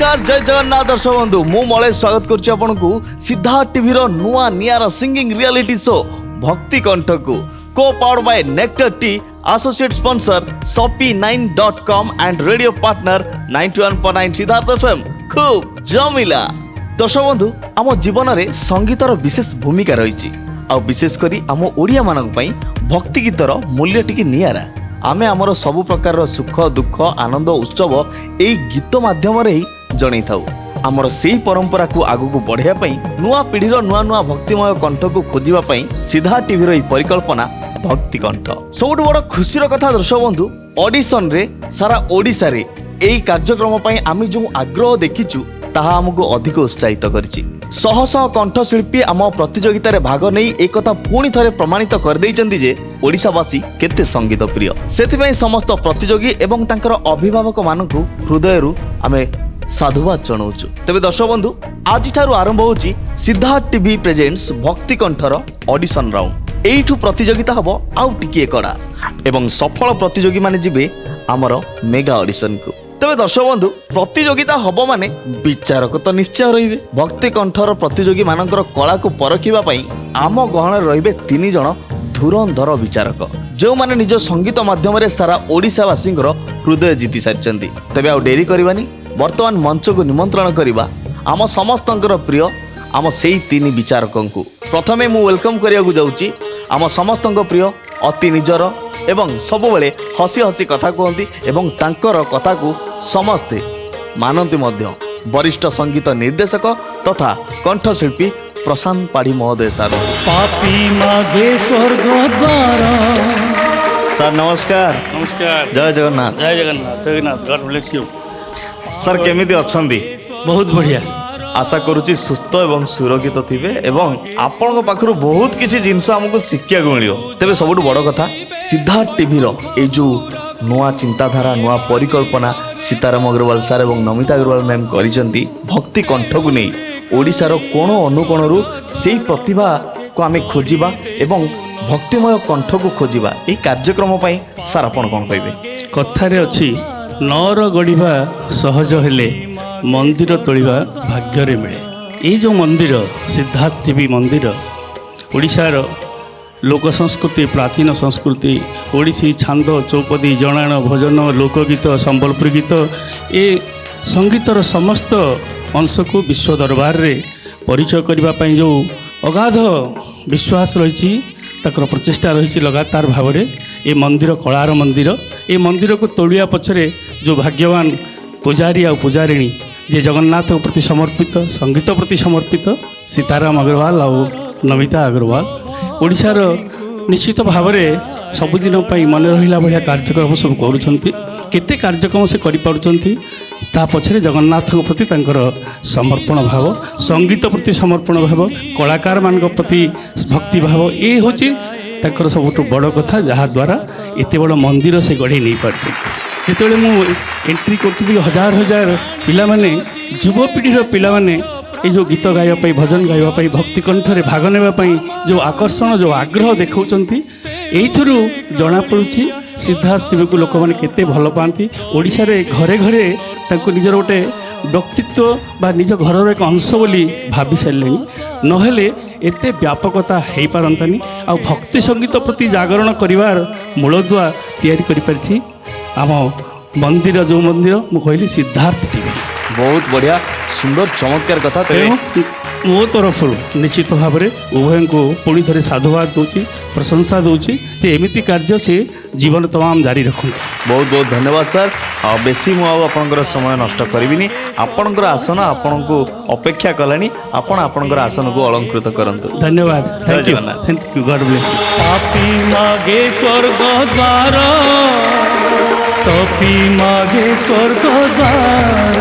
नमस्कार जय जगन्नाथ दर्शक बंधु मु मलेश स्वागत करुच्ची आपनकु सिद्धार्थ टीवी रो नुआ नियारा सिंगिंग रियलिटी शो भक्ति कंठ को को powered by nectar T associate sponsor shopee9.com and radio partner 91.9 Siddharth FM खूब जमिला। दर्शक बंधु आम जीवन में संगीतर विशेष भूमिका रही आ विशेष करी आम ओडिया मानक पई भक्ति गीतर मूल्य टिके नियारा। आमे आमर सबु प्रकार सुख दुख आनंद उत्सव एई गीत माध्यम रे जणै थाउ। आमर सेही परंपरा को आगु को बढ़िया पई नुआ पीढ़ी रो नुआ नुआ भक्तिमय कंठ को खोजिबा पई सीधा टीवी रो परिकल्पना भक्ति कंठ। सबुठ बड़ खुशीर कथा दर्शक बंधु ऑडिशन रे सारा ओडिसा रे एई कार्यक्रम पई आमे जो आग्रह देखिचु ताहा हमको अधिक उत्साहित करिछि। शह शह कंठशिल्पी आम प्रतियोगिता रे भाग नहीं एक कथा पुणी थरे प्रमाणित कर देइचंदी जे ओडिसावासी केते संगीत प्रिय। सेथिपई समस्त प्रतियोगी एवं तांकर अभिभावक मानकु हृदयरु आमे साधुवाद जणाउछु। तेबे दर्शक बंधु आज ठारू आरंभ होछि सिद्धार्थ टीवी प्रेजेंट्स भक्ति कंठर ऑडिशन राउंड। एइठु प्रतियोगिता हबो आउ टिकिए कड़ा एवं सफल प्रतियोगी माने जिबे आमर मेगा ऑडिशन को। तेबे दर्शक बंधु प्रतियोगिता हब माने विचारक तो निश्चय रहिबे। भक्ति कंठर प्रतियोगी मानकर कला को परखिबा पई आम गहण रहिबे 3 जण धुरंधर विचारक जो माने निज संगीत माध्यम रे सारा ओडिसावासींकर हृदय जीति सारिचंती। तेबे आ डेरी करबानी वर्तमान मंच को निमंत्रण करिबा आम समस्तंकर प्रिय आम सेही 3 विचारकन को। प्रथमे मु वेलकम करिया को जाउची आम समस्तंक प्रिय अति निजर एवं सबुबले हसी हसी कथा कहती एवं तांकर कथा को समस्ते मानती मध्य वरिष्ठ संगीत निर्देशक तथा कंठशिल्पी प्रशांत पाढ़ी महोदय सर। पापी मागे स्वर्ग द्वार। सर नमस्कार। नमस्कार। जय जगन्नाथ। जय Jagannath. Jagannath God bless you. Sir केमिति अछंदी? बहुत बढ़िया। आशा करुच्ची सुस्थ एवं सुरक्षित थिबे एवं आपण पाखरु बहुत किसी जिनस हमको शिक्षा को मिलियो। तेबे सबुठ बड़ कथा सिद्धार्थ टीवी रो ए जो नुआ चिंताधारा नुआ परिकल्पना सीताराम अग्रवाल सर एवं नमिता अग्रवाल मैम करिसंती भक्ति कंठ को नहीं ओडिसा रो कोण अनुकोणरू सेही प्रतिभा को आमे खोजिबा एवं भक्तिमय कंठ को खोजिबा ए कार्यक्रम पई सर आपण कोन कहबे? कथारे अछि नर गढ़िबा सहज हेले मंदिर तोलिबा भाग्य मिले। ये जो मंदिर सिद्धार्थ टीवी मंदिर ओडिशार लोक संस्कृति प्राचीन संस्कृति ओडिसी छांद चौपदी जणाण भजन लोकगीत संबलपुरी गीत ए संगीतर समस्त अंश को विश्व दरबार रे परिचय करने जो अगाध विश्वास रही तकर प्रचेषा रही लगातार भाव में ये मंदिर कलार मंदिर ये मंदिर को तोड़िया पछरे जो भाग्यवान पुजारी आ पुजारिणी जे जगन्नाथ प्रति समर्पित संगीत प्रति समर्पित सीताराम अग्रवाल आ नमिता अग्रवाल ओडिशार निश्चित भाव में सबुदिन मन रहा भाया कार्यक्रम सब करते कार्यक्रम से कर पछरे जगन्नाथ प्रति समर्पण भाव संगीत प्रति समर्पण भाव कलाकार मान प्रति भक्ति भाव ये हूँ सबुठ बड़ कथा जहाद्वारा एत बड़ मंदिर से गढ़ी नहीं पार्छ। जिते मु एंट्री कर हजार हजार पिला माने युवपीढ़ीर पिला माने ये जो गीत गाइबा भजन गाइबा भक्ति कंठरे भाग नेबाई जो आकर्षण जो आग्रह देखौचंती एइथुरु जना पड़ुछि सिद्धार्थ टीवी को लोक माने केते भल पाती। ओडिशा रे घरे घरे तांको निजर गोटे व्यक्तित्व बा निज घरर एक अंश बोली भाभी सारे नहेले एते व्यापकता हो पारंतानी आ भक्ति संगीत प्रति जागरण करिवार मूलदुआ तैयारी करि परछि आम मंदिर जो मंदिर मु कहली सिद्धार्थ टीवी। बहुत बढ़िया सुंदर चमत्कार कथा। मो तरफ निश्चित भाव में उभय को पुणी थे साधुवाद दूची प्रशंसा दूची जे एमिति कार्य से जीवन तमाम जारी रखु। बहुत बहुत धन्यवाद सर। बेसी मुझे समय नष्ट करी आपणकर आसन आपण को अपेक्षा कलानी आपण आपणकर आसन को अलंकृत करंतु। धन्यवाद। Thank you God bless. पापी मागे स्वर्ग द्वार तपी मागे स्वर्ग द्वार।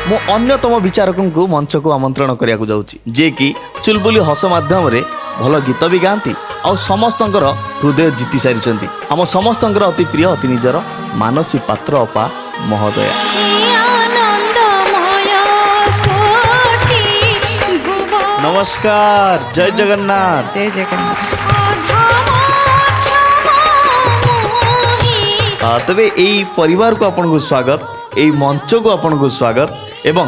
मो अन्यतम विचारकों को मंच को आमंत्रण करिया को जाउची जे कि चुलबुली हस माध्यम रे भल गीत भी गाती और समस्तंकर हृदय जीति सारिचंती। आम समस्तंकर अति प्रिय अति निजर मानसी पात्र अपा महोदय। नमस्कार। जय जगन्नाथ। जय जगन्नाथ। तबे यही परिवार को आपन को स्वागत এই মঞ্চକୁ ଆପଣଙ୍କୁ ସ୍ୱାଗତ ଏବଂ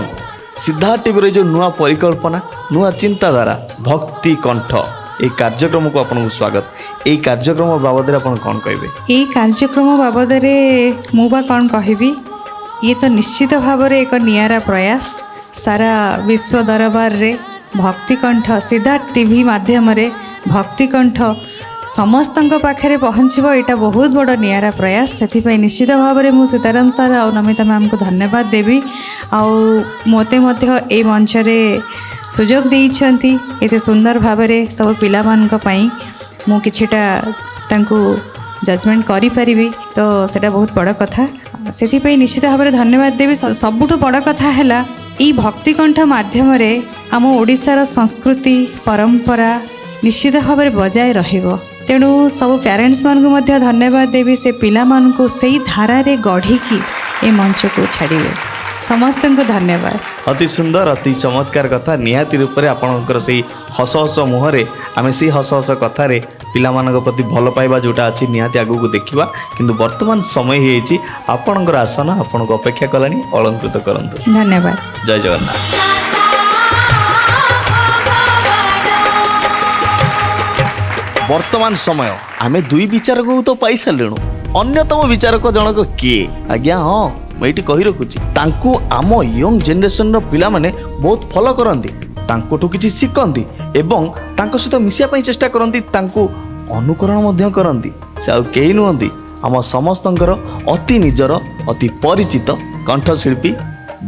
ସିଦ୍ଧାର୍ଥ ଟିଭିର ଯେଉଁ ନୂଆ ପରିକଳ୍ପନା ନୂଆ ଚିନ୍ତାଧାରା ଭକ୍ତି କଣ୍ଠ এই କାର୍ଯ୍ୟକ୍ରମକୁ ଆପଣଙ୍କୁ ସ୍ୱାଗତ। এই କାର୍ଯ୍ୟକ୍ରମ ବାବଦରେ ଆପଣ କ'ଣ କହିବେ? এই କାର୍ଯ୍ୟକ୍ରମ ବାବଦରେ ମୁଁ ବା କ'ଣ କହିବି, ଇଏ ତ ନିଶ୍ଚିତ ଭାବରେ ଏକ ନିଆରା ପ୍ରୟାସ। ସାରା ବିଶ୍ୱ ଦରବାରରେ ଭକ୍ତିକଣ୍ଠ ସିଦ୍ଧାର୍ଥ ଟିଭି ମାଧ୍ୟମରେ ଭକ୍ତିକଣ୍ଠ ସମସ୍ତଙ୍କ ପାଖରେ ପହଞ୍ଚିବ, ଏଇଟା ବହୁତ ବଡ଼ ନିଆରା ପ୍ରୟାସ। ସେଥିପାଇଁ ନିଶ୍ଚିତ ଭାବରେ ମୁଁ ସୀତାରାମ ସାର୍ ଆଉ ନମିତା ମ୍ୟାମ୍କୁ ଧନ୍ୟବାଦ ଦେବି। ଆଉ ମୋତେ ମଧ୍ୟ ଏଇ ମଞ୍ଚରେ ସୁଯୋଗ ଦେଇଛନ୍ତି ଏତେ ସୁନ୍ଦର ଭାବରେ ସବୁ ପିଲାମାନଙ୍କ ପାଇଁ ମୁଁ କିଛିଟା ତାଙ୍କୁ ଜଜମେଣ୍ଟ କରିପାରିବି, ତ ସେଇଟା ବହୁତ ବଡ଼ କଥା। ସେଥିପାଇଁ ନିଶ୍ଚିତ ଭାବରେ ଧନ୍ୟବାଦ ଦେବି। ସବୁଠୁ ବଡ଼ କଥା ହେଲା ଏଇ ଭକ୍ତିକଣ୍ଠ ମାଧ୍ୟମରେ ଆମ ଓଡ଼ିଶାର ସଂସ୍କୃତି ପରମ୍ପରା ନିଶ୍ଚିତ ଭାବରେ ବଜାୟ ରହିବ। ତେଣୁ ସବୁ ପ୍ୟାରେଣ୍ଟସ୍ମାନଙ୍କୁ ମଧ୍ୟ ଧନ୍ୟବାଦ ଦେବି, ସେ ପିଲାମାନଙ୍କୁ ସେଇ ଧାରାରେ ଗଢ଼ିକି ଏ ମଞ୍ଚକୁ ଛାଡ଼ିବେ। ସମସ୍ତଙ୍କୁ ଧନ୍ୟବାଦ। ଅତି ସୁନ୍ଦର ଅତି ଚମତ୍କାର କଥା। ନିହାତି ରୂପରେ ଆପଣଙ୍କର ସେଇ ହସ ହସ ମୁହଁରେ ଆମେ ସେଇ ହସ ହସ କଥାରେ ପିଲାମାନଙ୍କ ପ୍ରତି ଭଲ ପାଇବା ଯେଉଁଟା ଅଛି ନିହାତି ଆଗକୁ ଦେଖିବା। କିନ୍ତୁ ବର୍ତ୍ତମାନ ସମୟ ହେଇଯାଇଛି, ଆପଣଙ୍କର ଆସନ ଆପଣଙ୍କୁ ଅପେକ୍ଷା କଲାଣି, ଅଳଙ୍କୃତ କରନ୍ତୁ। ଧନ୍ୟବାଦ। ଜୟ ଜଗନ୍ନାଥ। ବର୍ତ୍ତମାନ ସମୟ ଆମେ ଦୁଇ ବିଚାରକକୁ ତ ପାଇସାରିଲୁଣୁ। ଅନ୍ୟତମ ବିଚାରକ ଜଣକ କିଏ? ଆଜ୍ଞା ହଁ, ମୁଁ ଏଇଠି କହି ରଖୁଛି, ତାଙ୍କୁ ଆମ ୟଙ୍ଗ ଜେନେରେସନର ପିଲାମାନେ ବହୁତ ଫଲୋ କରନ୍ତି, ତାଙ୍କଠୁ କିଛି ଶିଖନ୍ତି ଏବଂ ତାଙ୍କ ସହିତ ମିଶିବା ପାଇଁ ଚେଷ୍ଟା କରନ୍ତି, ତାଙ୍କୁ ଅନୁକରଣ ମଧ୍ୟ କରନ୍ତି। ସେ ଆଉ କେହି ନୁହନ୍ତି, ଆମ ସମସ୍ତଙ୍କର ଅତି ନିଜର ଅତି ପରିଚିତ କଣ୍ଠଶିଳ୍ପୀ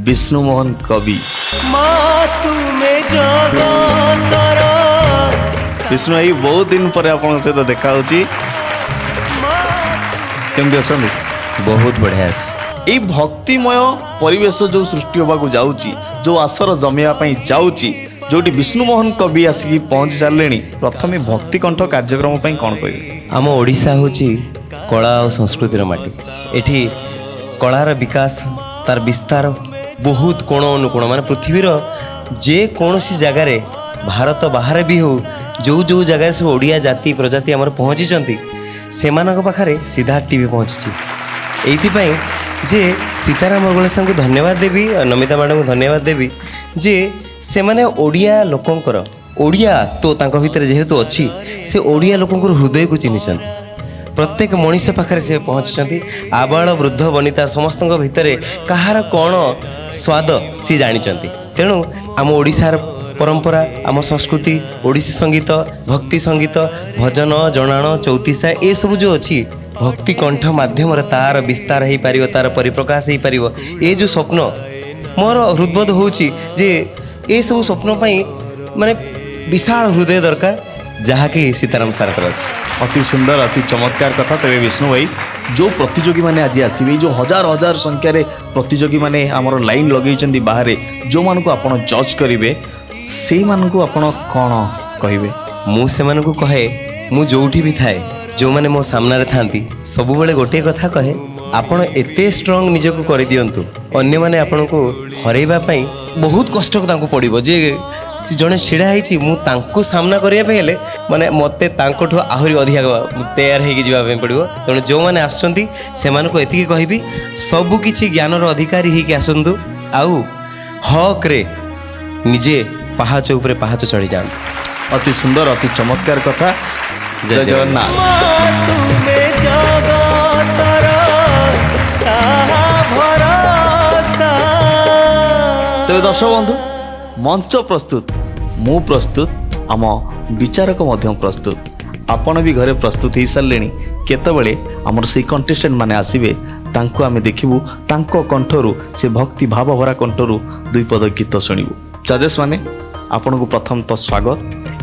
ବିଷ୍ଣୁମୋହନ କବି। ବିଷ୍ଣୁ ଭାଇ, ବହୁତ ଦିନ ପରେ ଆପଣଙ୍କ ସହିତ ଦେଖା ହେଉଛି, କେମିତି ଅଛନ୍ତି? ବହୁତ ବଢ଼ିଆ ଅଛି। এই ভক্তিময় পরিবেশ যে সৃষ্টি হওয়া যাচ্ছি, যে আসর জমিয়া যাচ্ছি, যেটি বিষ্ণুমোহন কবি আসিকি পৌঁছি সারে, প্রথমে ভক্তিকণ্ঠ কার্যক্রম কণ কহ? ଆମ ଓଡ଼ିଶା ହେଉଛି କଳା ଓ ସଂସ୍କୃତିର ମାଟି। ଏଠି କଳାର ବିକାଶ ତାର ବିସ୍ତାର ବହୁତ କୋଣ ଅନୁକୋଣ, ମାନେ ପୃଥିବୀର ଯେକୌଣସି ଜାଗାରେ ଭାରତ ବାହାରେ ବି ହେଉ, ଯେଉଁ ଜାଗାରେ ସବୁ ଓଡ଼ିଆ ଜାତି ପ୍ରଜାତି ଆମର ପହଞ୍ଚିଛନ୍ତି, ସେମାନଙ୍କ ପାଖରେ ସିଦ୍ଧାର୍ଥ ଟିଭି ପହଞ୍ଚିଛି। ଏଇଥିପାଇଁ ଯେ ସୀତାରାମ ଅଗଳେଶାଙ୍କୁ ଧନ୍ୟବାଦ ଦେବି, ନମିତା ମ୍ୟାଡ଼ାମଙ୍କୁ ଧନ୍ୟବାଦ ଦେବି ଯେ ସେମାନେ ଓଡ଼ିଆ ଲୋକଙ୍କର ଓଡ଼ିଆ ତ ତାଙ୍କ ଭିତରେ ଯେହେତୁ ଅଛି, ସେ ଓଡ଼ିଆ ଲୋକଙ୍କର ହୃଦୟକୁ ଚିହ୍ନିଛନ୍ତି। ପ୍ରତ୍ୟେକ ମଣିଷ ପାଖରେ ସେ ପହଞ୍ଚିଛନ୍ତି। ଆବାଳ ବୃଦ୍ଧ ବନିତା ସମସ୍ତଙ୍କ ଭିତରେ କାହାର କ'ଣ ସ୍ୱାଦ ସିଏ ଜାଣିଛନ୍ତି। ତେଣୁ ଆମ ଓଡ଼ିଶାର ପରମ୍ପରା, ଆମ ସଂସ୍କୃତି, ଓଡ଼ିଶୀ ସଙ୍ଗୀତ, ଭକ୍ତି ସଙ୍ଗୀତ, ଭଜନ, ଜଣାଣ, ଚୌତିସା ଏସବୁ ଯେଉଁ ଅଛି, ଭକ୍ତି କଣ୍ଠ ମାଧ୍ୟମରେ ତାର ବିସ୍ତାର ହେଇପାରିବ, ତାର ପରିପ୍ରକାଶ ହେଇପାରିବ। ଏ ଯେଉଁ ସ୍ୱପ୍ନ ମୋର ହୃଦବୋଧ ହେଉଛି ଯେ ଏସବୁ ସ୍ୱପ୍ନ ପାଇଁ ମାନେ ବିଶାଳ ହୃଦୟ ଦରକାର, ଯାହାକି ସୀତାରାମ ସାର୍ଙ୍କର ଅଛି। অতি সুন্দর অতি চমৎকার কথা। তবে বিষ্ণু ভাই, যে প্রতিযোগী মানে আজ আসবে, যে হাজার হাজার সংখ্যার প্রতিযোগী মানে আমার লাইন লগাইছেন বাহারে, যে আপনার জজ করবে, সেইମାନଙ୍କୁ ଆପଣ କ'ଣ କହିବେ? ମୁଁ ସେମାନଙ୍କୁ କହେ, ମୁଁ ଯେଉଁଠି ବି ଥାଏ, ଯେଉଁମାନେ ମୋ ସାମ୍ନାରେ ଥାଆନ୍ତି, ସବୁବେଳେ ଗୋଟିଏ କଥା କହେ, ଆପଣ ଏତେ ଷ୍ଟ୍ରଙ୍ଗ ନିଜକୁ କରିଦିଅନ୍ତୁ, ଅନ୍ୟମାନେ ଆପଣଙ୍କୁ ହରାଇବା ପାଇଁ ବହୁତ କଷ୍ଟ ତାଙ୍କୁ ପଡ଼ିବ। ଯେ ଜଣେ ଛିଡ଼ା ହେଇଛି, ମୁଁ ତାଙ୍କୁ ସାମ୍ନା କରିବା ପାଇଁ ହେଲେ ମାନେ ମୋତେ ତାଙ୍କଠୁ ଆହୁରି ଅଧିକା ତେୟାର ହେଇକି ଯିବା ପାଇଁ ପଡ଼ିବ। ତେଣୁ ଯେଉଁମାନେ ଆସୁଛନ୍ତି ସେମାନଙ୍କୁ ଏତିକି କହିବି, ସବୁକିଛି ଜ୍ଞାନର ଅଧିକାରୀ ହେଇକି ଆସନ୍ତୁ, ଆଉ ହକ୍ରେ ନିଜେ ପାହାଚ ଉପରେ ପାହାଚ ଚଢ଼ି ଯାଆନ୍ତୁ। ଅତି ସୁନ୍ଦର ଅତି ଚମତ୍କାର କଥା। ଜୟ ଜଗନ୍ନାଥ। ତେବେ ଦର୍ଶକ ବନ୍ଧୁ, ମଞ୍ଚ ପ୍ରସ୍ତୁତ, ମୁଁ ପ୍ରସ୍ତୁତ, ଆମ ବିଚାରକ ମଧ୍ୟ ପ୍ରସ୍ତୁତ। ଆପଣ ବି ଘରେ ପ୍ରସ୍ତୁତ ହେଇସାରିଲେଣି। କେତେବେଳେ ଆମର ସେଇ କଣ୍ଟେଷ୍ଟେଣ୍ଟ ମାନେ ଆସିବେ, ତାଙ୍କୁ ଆମେ ଦେଖିବୁ, ତାଙ୍କ କଣ୍ଠରୁ, ସେ ଭକ୍ତି ଭାବ ଭରା କଣ୍ଠରୁ ଦୁଇ ପଦ ଗୀତ ଶୁଣିବୁ। ଜଜେସ୍ ମାନେ ଆପଣଙ୍କୁ ପ୍ରଥମ ତ ସ୍ୱାଗତ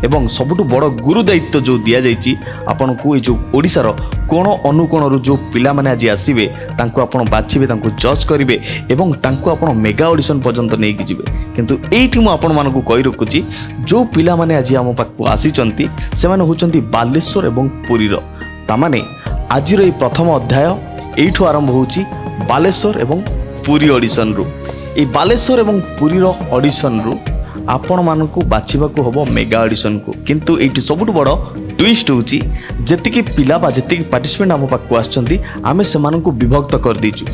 ଏବଂ ସବୁଠୁ ବଡ଼ ଗୁରୁ ଦାୟିତ୍ୱ ଯେଉଁ ଦିଆଯାଇଛି ଆପଣଙ୍କୁ, ଏ ଯେଉଁ ଓଡ଼ିଶାର କୋଣ ଅନୁକୋଣରୁ ଯେଉଁ ପିଲାମାନେ ଆଜି ଆସିବେ, ତାଙ୍କୁ ଆପଣ ବାଛିବେ, ତାଙ୍କୁ ଜଜ୍ କରିବେ ଏବଂ ତାଙ୍କୁ ଆପଣ ମେଗା ଅଡ଼ିସନ୍ ପର୍ଯ୍ୟନ୍ତ ନେଇକି ଯିବେ। କିନ୍ତୁ ଏଇଠି ମୁଁ ଆପଣମାନଙ୍କୁ କହି ରଖୁଛି, ଯେଉଁ ପିଲାମାନେ ଆଜି ଆମ ପାଖକୁ ଆସିଛନ୍ତି, ସେମାନେ ହେଉଛନ୍ତି ବାଲେଶ୍ୱର ଏବଂ ପୁରୀର। ତାମାନେ ଆଜିର ଏଇ ପ୍ରଥମ ଅଧ୍ୟାୟ ଏଇଠୁ ଆରମ୍ଭ ହେଉଛି, ବାଲେଶ୍ୱର ଏବଂ ପୁରୀ ଅଡ଼ିସନ୍ରୁ। এই ବାଲେଶ୍ୱର ଏବଂ ପୁରୀର ଅଡ଼ିସନ୍ରୁ ଆପଣମାନଙ୍କୁ ବାଛିବାକୁ ହେବ ମେଗା ଅଡ଼ିସନ୍କୁ। କିନ୍ତୁ ଏଇଠି ସବୁଠୁ ବଡ଼ টুইস্ট হচ্ছে যেতিকি পিলা বা যেতিকি পার্টিসিপেন্ট আম পাখু আসছেন আমি সেমানଙ୍କୁ বিভক্ত করে দিয়েছু।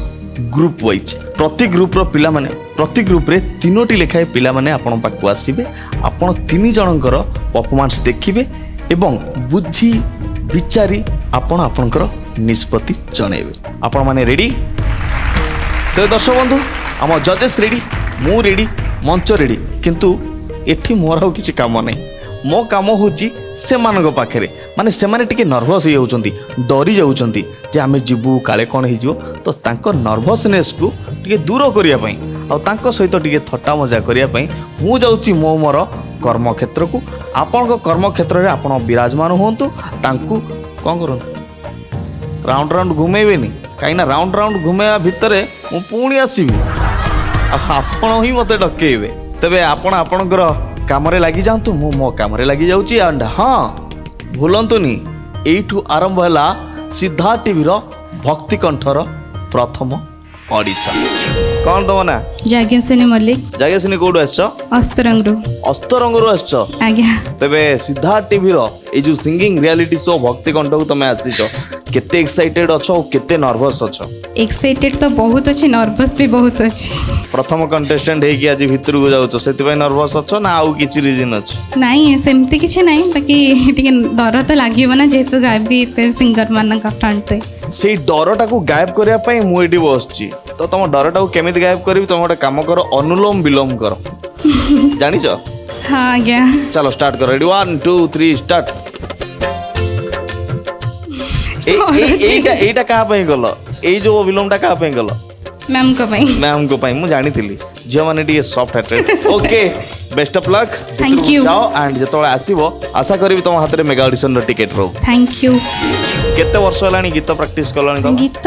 ग्रुप वाइज प्रति ग्रुप्र पिला माने प्रति ग्रुप रे 3टी लेखाए पिला माने आपण पाखु आसीबे आपण 3 जनकर परफॉर्मेंस देखिबे एवं बुझी विचारी आपण आपणकर निष्पत्ति जणेबे आपण माने रेडी तो दर्शक बंधु आम जजेस रेडी मु रेडी मंच रेडी किंतु एठी मोर आउ किछि काम नहीं मो काम होची से मानक पाखरे माने से माने टिके नर्वस हो जाउचंती डरी जाउचंती जे आमे जिबु काले कोन हे जिवो तो तांको नर्वसनेस को टिके दूर करिया पई आ तांको सहित टिके थट्टा मजा करिया पई मु जाउची मो मोर कर्म क्षेत्र को आपन कर्म क्षेत्र रे आपन विराजमान होंतु तांको कोन करंतु राउंड राउंड घुमेबेनी काई ना राउंड राउंड घुमेया भितरे मु पुणी आसीबी आपण ही मते डकेबे तबे आपण आपनकर कामरे लगी जातु मु मो कामरे लगी जाऊँगी एंड हाँ भूलतुनि एठू आरंभ है सिद्धार्थ टीवी भक्ति कंठर प्रथम ऑडिशन कौन तुम ना जाग्ञसेनी मल्लिक जाग्ञसेनी कौटू आस अस्तरंगरू अस्तरंगरू आस आज्ञा तेबे सिद्धार्थ टीवी ये जो सिंगिंग रियलिटी शो भक्ति कंठ को तुम आसीच केते एक्साइटेड अच्छो केते नर्वस अच्छो एक्साइटेड तो बहुत अच्छी नर्वस भी बहुत अच्छी प्रथम कंटेस्टेंट है कि आज भीतर को जाउछ सेति नर्वस अच्छो ना आउ किछि रीजन अछि नहीं सेमती किसी नहीं बाकी टिके डर तो लगे ना जेहेतु गायबी सिंगर मान फ्रंट रे से डरटा को गायब करने ପାଇଁ ମୁଁ ଏଠି ବସିଛି ତ ତମ ଡରଟାକୁ କେମିତି ଗାयବ କରିବି ତମେ ଗୋଟେ କାମ କର ଅନୁଲୋମ ବିଲୋମ କର ଜାଣିଛ हाँ आज्ञा चलो स्टार्ट करो रेडी 1 2 3 स्टार्ट एटा कहा ପାଇଁ गलो एई जो विलोमटा कहा ପାଇଁ गलो मैम को भाई मैम को ପାଇଁ ମୁଁ ଜାଣିଥିଲି ଝିଅ ମାନେ ଟିକେ soft hearted okay best of luck Thank you. जाओ एंड जेतବେଳେ आसीबो आशा करबी तम हाथ रे मेगा ऑडिशन रो टिकट रो थैंक यू केते वर्ष हलानी गीत प्रैक्टिस करलानी तम गीत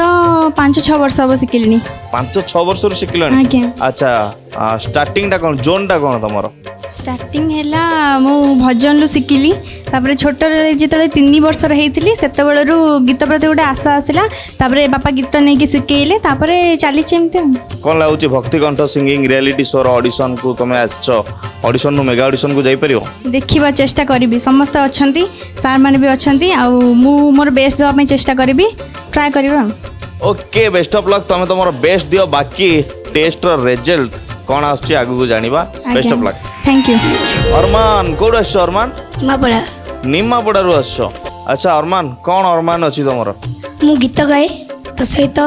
5-6 वर्ष अब शिखिली 5-6 वर्ष रो शिखलानी आज्ञा अच्छा स्टार्टिंग टा कोन जोन टा कोन तमरो स्टार्टिंग है मु भजन रु शिखिली तापर छोट जिते 3 वर्ष होती से गीत प्रति गोटे आशा आसला तापर बापा गीत नहीं कि शिखेले तापर चली कौन लगुच भक्ति कंठ सिंगिंग रियलिटी शो ऑडिशन को तुम आस ऑडिशन नु मेगा ऑडिशन को जाई परियो देखा चेष्टा करी समस्त अच्छा सार मैंने भी अच्छा मोर बेस्ट देवाई चेष्टा करी ट्राए कर ओके बेस्ट ऑफ लक तुम तुम बेस्ट दियो बाकी टेस्ट रिजल्ट कौन आसुची आगु को जानिबा best of luck thank you Arman कोड आस अरमान निमापड़ा निमापड़ारू आस अच्छा अरमान कौन अरमान अच्छी तुम मु गीत गाए तो सहित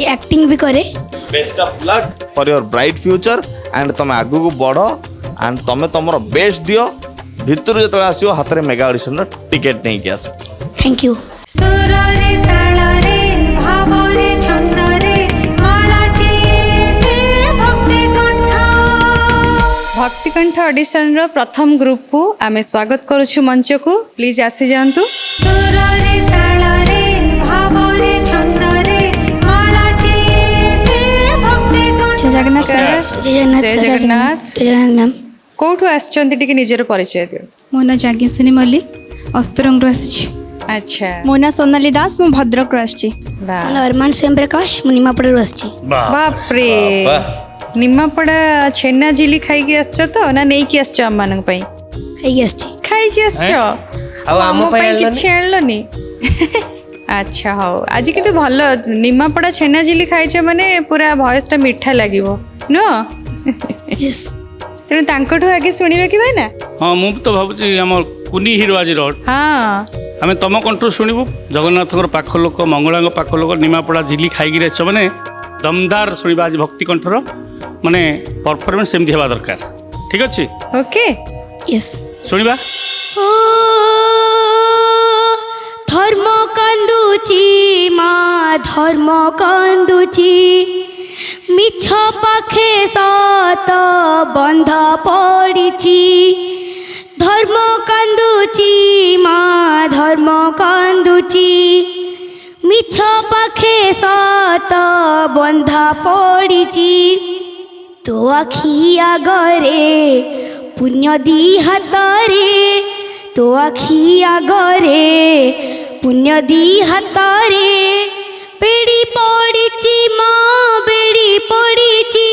एक्टिंग भी करे best of luck for your bright future and तुम आगु को बढ़ एंड तुम तुम बेस्ट दियो भितर जो आसो हाथ में मेगा ऑडिशन टिकेट नहीं कि आस थैंक यू सुररे तालरे भावरे छंदरे मालाटी से भक्ति कंठ भक्ति कंठ ऑडिशन रो प्रथम ग्रुप को आमे स्वागत करूछु मंच को प्लीज आसी जांतु सुररे तालरे भावरे छंदरे मालाटी से भक्ति कंठ जय जगन्नाथ सर जय जय जगन्नाथ जय मैम कोठु आछंती टिके निजर परिचय दियो मो ना जाग्ञसेनी मल्लिक अस्तरंगरू आसी अच्छा मो ना सोनाली दास मु भद्रक आसी वाह मला अरमान स्वयं प्रकाश मु निमापड़ा आसी बाप रे निमापड़ा छेना झिली खाई के आछो तो ना नै कि आछो हम मानन पई खाई आसी खाई के आछो हम पई किछि आनलनी अच्छा हो आज किते भलो निमापड़ा छेना झिली खाइछ माने पूरा वॉइस टा मीठा लागिवो नो यस तेणु तांकठु आगे शुणिबे कि भाईना हाँ मुझे तो भावुँ आम कुनी हिरो आज हाँ आम तुम कंठू शुणु जगन्नाथ पाख लोक मंगला पाख लोक निमापड़ा झिली खाई आस मैंने दमदार शुणा आज भक्ति कंठर माने परफॉर्मेंस सेमती हवा दरकार ठीक अच्छे ओके यस शुणा धर्म कांदुची माँ धर्म कांदुची मिछ पाखे सत बंध पड़िची धर्म कांदुची माँ धर्म कांदुची मिछ पाखे सत बंध पड़िची तो आखि आगरे पुण्य दी हातरे तो आखि आगरे पुण्य दी हातरे बेड़ी पड़िची माँ बेड़ी पड़िची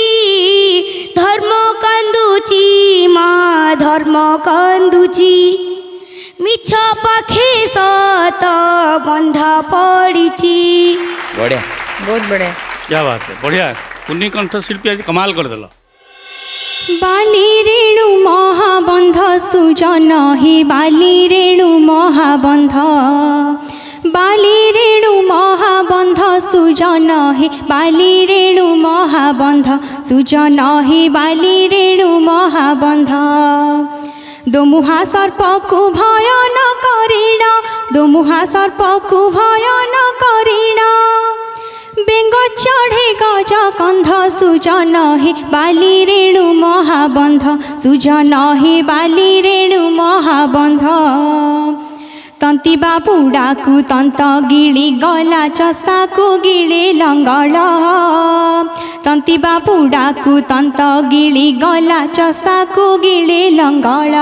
धर्म कांदुची माँ धर्म कांदुची मिछ पाखे सत बंध पड़िची बढ़िया बहुत बढ़िया क्या बात है, बढ़िया। कुन्नी कंठशिल्पी आज कमाल करदेल। बाली रेणु महाबंध सुजन हि बाली रेणु महाबंध बाली रेणु महाबंध सुजन हि बाली रेणु महाबंध सुजन हि बाली रेणु महाबंध दोमुहा सर्प को भय न करिण दोमुहा सर्प को भय न करिण बेंग चढ़े गज कंध सुजन हि बाली रेणु महाबंध सुजन हि बाली रेणु महाबंध तंती बापुड़ा को तंत गिली गला चसा को गिले लंगल तंती बापुड़ा को तंत गिली गला चसा को गिले लंगल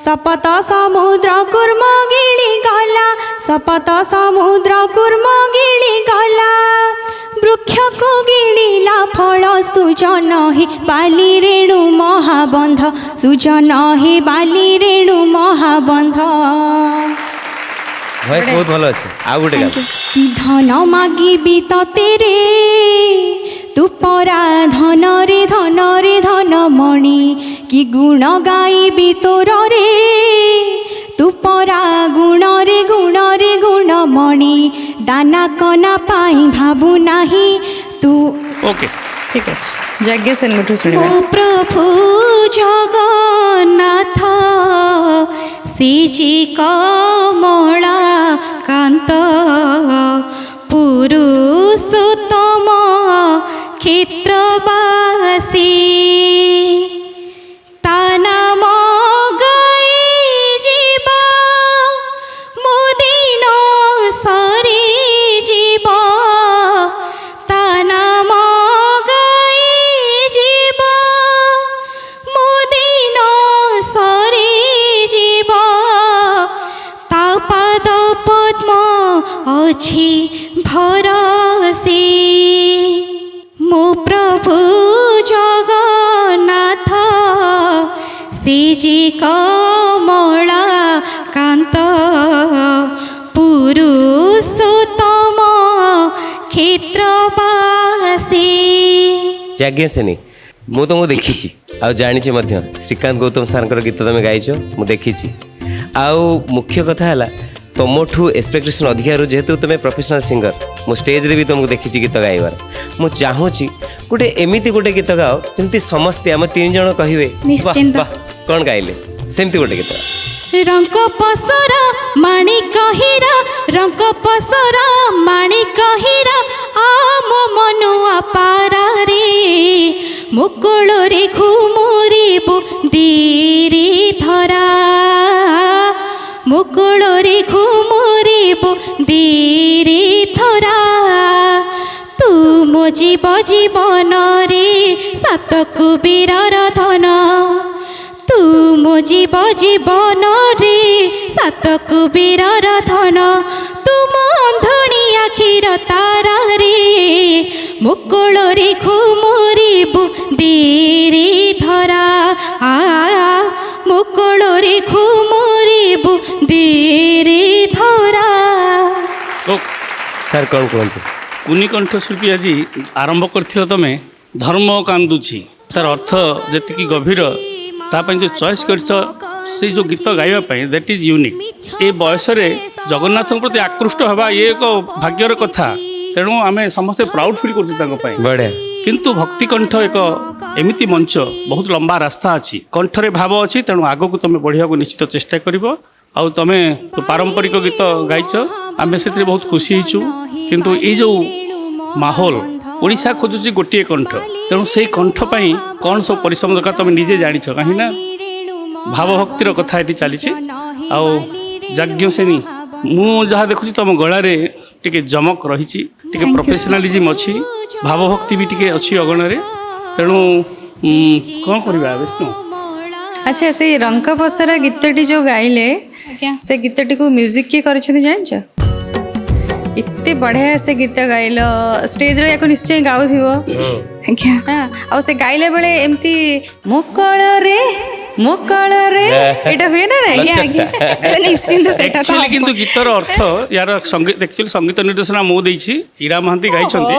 सपत समुद्र कुर्म गिली गला सपत समुद्र कुर्म गिली गला वृक्ष को गिलिला फल सुजन हि बाली रेणु महाबंध सुजन हि बाली रेणु महाबंध ଭଏସ୍ ବହୁତ ଭଲ ଅଛି। ଆଉ ଗୋଟେ ଗାନ। धन मागिबी तते रे तू परा धन रे धन मणि कि गुण गाइबी तोर रे तू परा गुण रे गुण मणि दाना कना पाई भाबू नाही तू। ओके, ठीक ଅଛି ଯଜ୍ଞ ସେନଠୁ ଶୁଣିବା। ओ प्रभु जगन्नाथ श्रीजी कमला कांत पुरुषोत्तम क्षेत्रवासी ता नाम गाई जीवा मुदिन सरी जीवा ता नाम गाई जीवा मुदिन सरी जीवा ता पाद पद्म अछि भरसी मो प्रभु जगन्नाथ श्रीजी कमला कांत पुरुषोत्तम क्षेत्रवासी। ଯାଜ୍ଞ ସେନି ମୁଁ ତୁମକୁ ଦେଖିଛି ଆଉ ଜାଣିଛି ମଧ୍ୟ। ଶ୍ରୀକାନ୍ତ ଗୌତମ ସାର୍ଙ୍କର ଗୀତ ତୁମେ ଗାଇଛ, ମୁଁ ଦେଖିଛି। ଆଉ ମୁଖ୍ୟ କଥା ହେଲା ତୁମଠୁ ଏକ୍ସପେକ୍ଟେସନ୍ ଅଧିକା ରୁ ଯେହେତୁ ତୁମେ ପ୍ରଫେସନାଲ୍ ସିଙ୍ଗର, ମୁଁ ଷ୍ଟେଜ୍ରେ ବି ତୁମକୁ ଦେଖିଛି ଗୀତ ଗାଇବାର। ମୁଁ ଚାହୁଁଛି ଗୋଟେ ଏମିତି ଗୋଟେ ଗୀତ ଗାଅ ଯେମିତି ସମସ୍ତେ ଆମ 3 ଜଣ କହିବେ ନିଶ୍ଚିନ୍ତ। ବାଃ କ'ଣ ଗାଇଲେ, ସେମିତି ଗୋଟେ ଗୀତ। रंग पसरा माणिक हीरा रंग पसरा माणिक हीरा आम मनुआ पारा रे मुकुल रे घुमुरी बुंदीरी धरा मुकुल रे घुमुरी बुंदीरी धरा तू मो जीव जीवन रे सात कुबीरर धन तू मो जीव जीवन रे सात कुबीरर धन तुम अंधणी आखिर तारा रे मुकुल रे घुमुरी बुंदीरी धरा मुकुल रे घुमुरी बुंदीरी धरा। ସାର୍ କ'ଣ କୁହନ୍ତୁ? କୁନି କଣ୍ଠଶିଳ୍ପୀ ଆଜି ଆରମ୍ଭ କରିଥିଲ ତମେ ଧର୍ମ କାନ୍ଦୁଛି, ତାର ଅର୍ଥ ଯେତିକି ଗଭୀର, ତା ପାଇଁ ଯେଉଁ ଚଏସ୍ କରିଛ ସେଇ ଯେଉଁ ଗୀତ ଗାଇବା ପାଇଁ, ଦ୍ୟାଟ୍ ଇଜ୍ ୟୁନିକ୍। ଏ ବୟସରେ ଜଗନ୍ନାଥଙ୍କ ପ୍ରତି ଆକୃଷ୍ଟ ହେବା ଇଏ ଏକ ଭାଗ୍ୟର କଥା, ତେଣୁ ଆମେ ସମସ୍ତେ ପ୍ରାଉଡ୍ ଫିଲ୍ କରୁଛୁ ତାଙ୍କ ପାଇଁ। ବଢ଼ିଆ। କିନ୍ତୁ ଭକ୍ତି କଣ୍ଠ ଏକ ଏମିତି ମଞ୍ଚ, ବହୁତ ଲମ୍ବା ରାସ୍ତା ଅଛି, କଣ୍ଠରେ ଭାବ ଅଛି, ତେଣୁ ଆଗକୁ ତମେ ବଢ଼ିବାକୁ ନିଶ୍ଚିତ ଚେଷ୍ଟା କରିବ। ଆଉ ତମେ ପାରମ୍ପରିକ ଗୀତ ଗାଇଛ, ଆମେ ସେଥିରେ ବହୁତ ଖୁସି ହେଇଛୁ। କିନ୍ତୁ ଏଇ ଯେଉଁ ମାହୋଲ, ଓଡ଼ିଶା ଖୋଜୁଛି ଗୋଟିଏ କଣ୍ଠ, ତେଣୁ ସେଇ କଣ୍ଠ ପାଇଁ କ'ଣ ସବୁ ପରିଶ୍ରମ ଦରକାର ତମେ ନିଜେ ଜାଣିଛ, କାହିଁକିନା ଭାବଭକ୍ତିର କଥା ଏଠି ଚାଲିଛି। ଆଉ ଯାଜ୍ଞ ସେନି, ମୁଁ ଯାହା ଦେଖୁଛି ତମ ଗଳାରେ ଟିକେ ଜମକ ରହିଛି, ଟିକେ ପ୍ରଫେସନାଲିଜିମ୍ ଅଛି, ଭାବଭକ୍ତି ବି ଟିକେ ଅଛି ଅଗଣାରେ, ତେଣୁ କ'ଣ କରିବା ବିଷ୍ଣୁ? ଆଚ୍ଛା, ସେଇ ରଙ୍କ ପସରା ଗୀତଟି ଯେଉଁ ଗାଇଲେ, ସେ ଗୀତଟିକୁ ମ୍ୟୁଜିକ୍ କିଏ କରିଛନ୍ତି ଜାଣିଛ? ଏତେ ବଢ଼ିଆ ସେ ଗୀତ ଗାଇଲ, ଷ୍ଟେଜ୍ରେ ୟାକୁ ନିଶ୍ଚୟ ଗାଉଥିବ। ଆଜ୍ଞା। ଆଉ ସେ ଗାଇଲା ବେଳେ ଏମିତି ମୁକୁଳରେ ମୁକଳରେ ଏଇଟା ହୁଏ ନା ନାଇଁ? ଆଜ୍ଞା ଆଜ୍ଞା ସେ ନିଶ୍ଚିନ୍ତ ସେଇଟା ତ ଆକ୍ଚୁଆଲି ହବ। କିନ୍ତୁ ଗୀତର ଅର୍ଥ ୟାର ସଙ୍ଗୀତ ଆକ୍ଚୁଆଲି ସଙ୍ଗୀତ ନିର୍ଦ୍ଦେଶନା ମୁଁ ଦେଇଛି, ଇରା ମହାନ୍ତି ଗାଇଛନ୍ତି।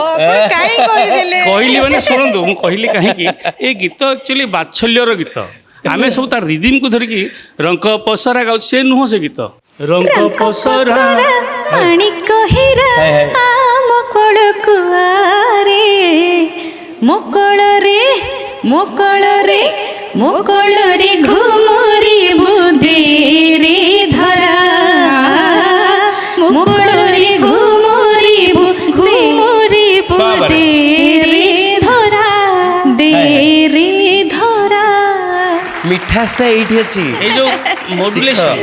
କାହିଁ କହିଦେଲେ? କହିଲି ମାନେ ଶୁଣନ୍ତୁ, ମୁଁ କହିଲି କାହିଁକି ଏ ଗୀତ ଆକ୍ଚୁଆଲି ବାତ୍ସଲ୍ୟର ଗୀତ। ଆମେ ସବୁ ତା ରିଦିମକୁ ଧରିକି ରଙ୍କ ପସରା ଗାଉଛୁ, ସେ ନୁହଁ ସେ ଗୀତ। ରଙ୍କ ପସରା ମାଣିକ ହୀରା ଆମ କୋଳକୁ ଆରେ ମୁକଳରେ ମୁକଳରେ ମୁକଳରେ ଘୁମୁରି ବୁଦେରେ ଧରା ମୁକଳରେ ଘୁମୁରି ଘୁମୁରି ବୁଦେରେ ଧରା ଦେରେ ଧରା। ମିଠାସଟା ଏଇଠି ଅଛି। এই যে মডুলেশন,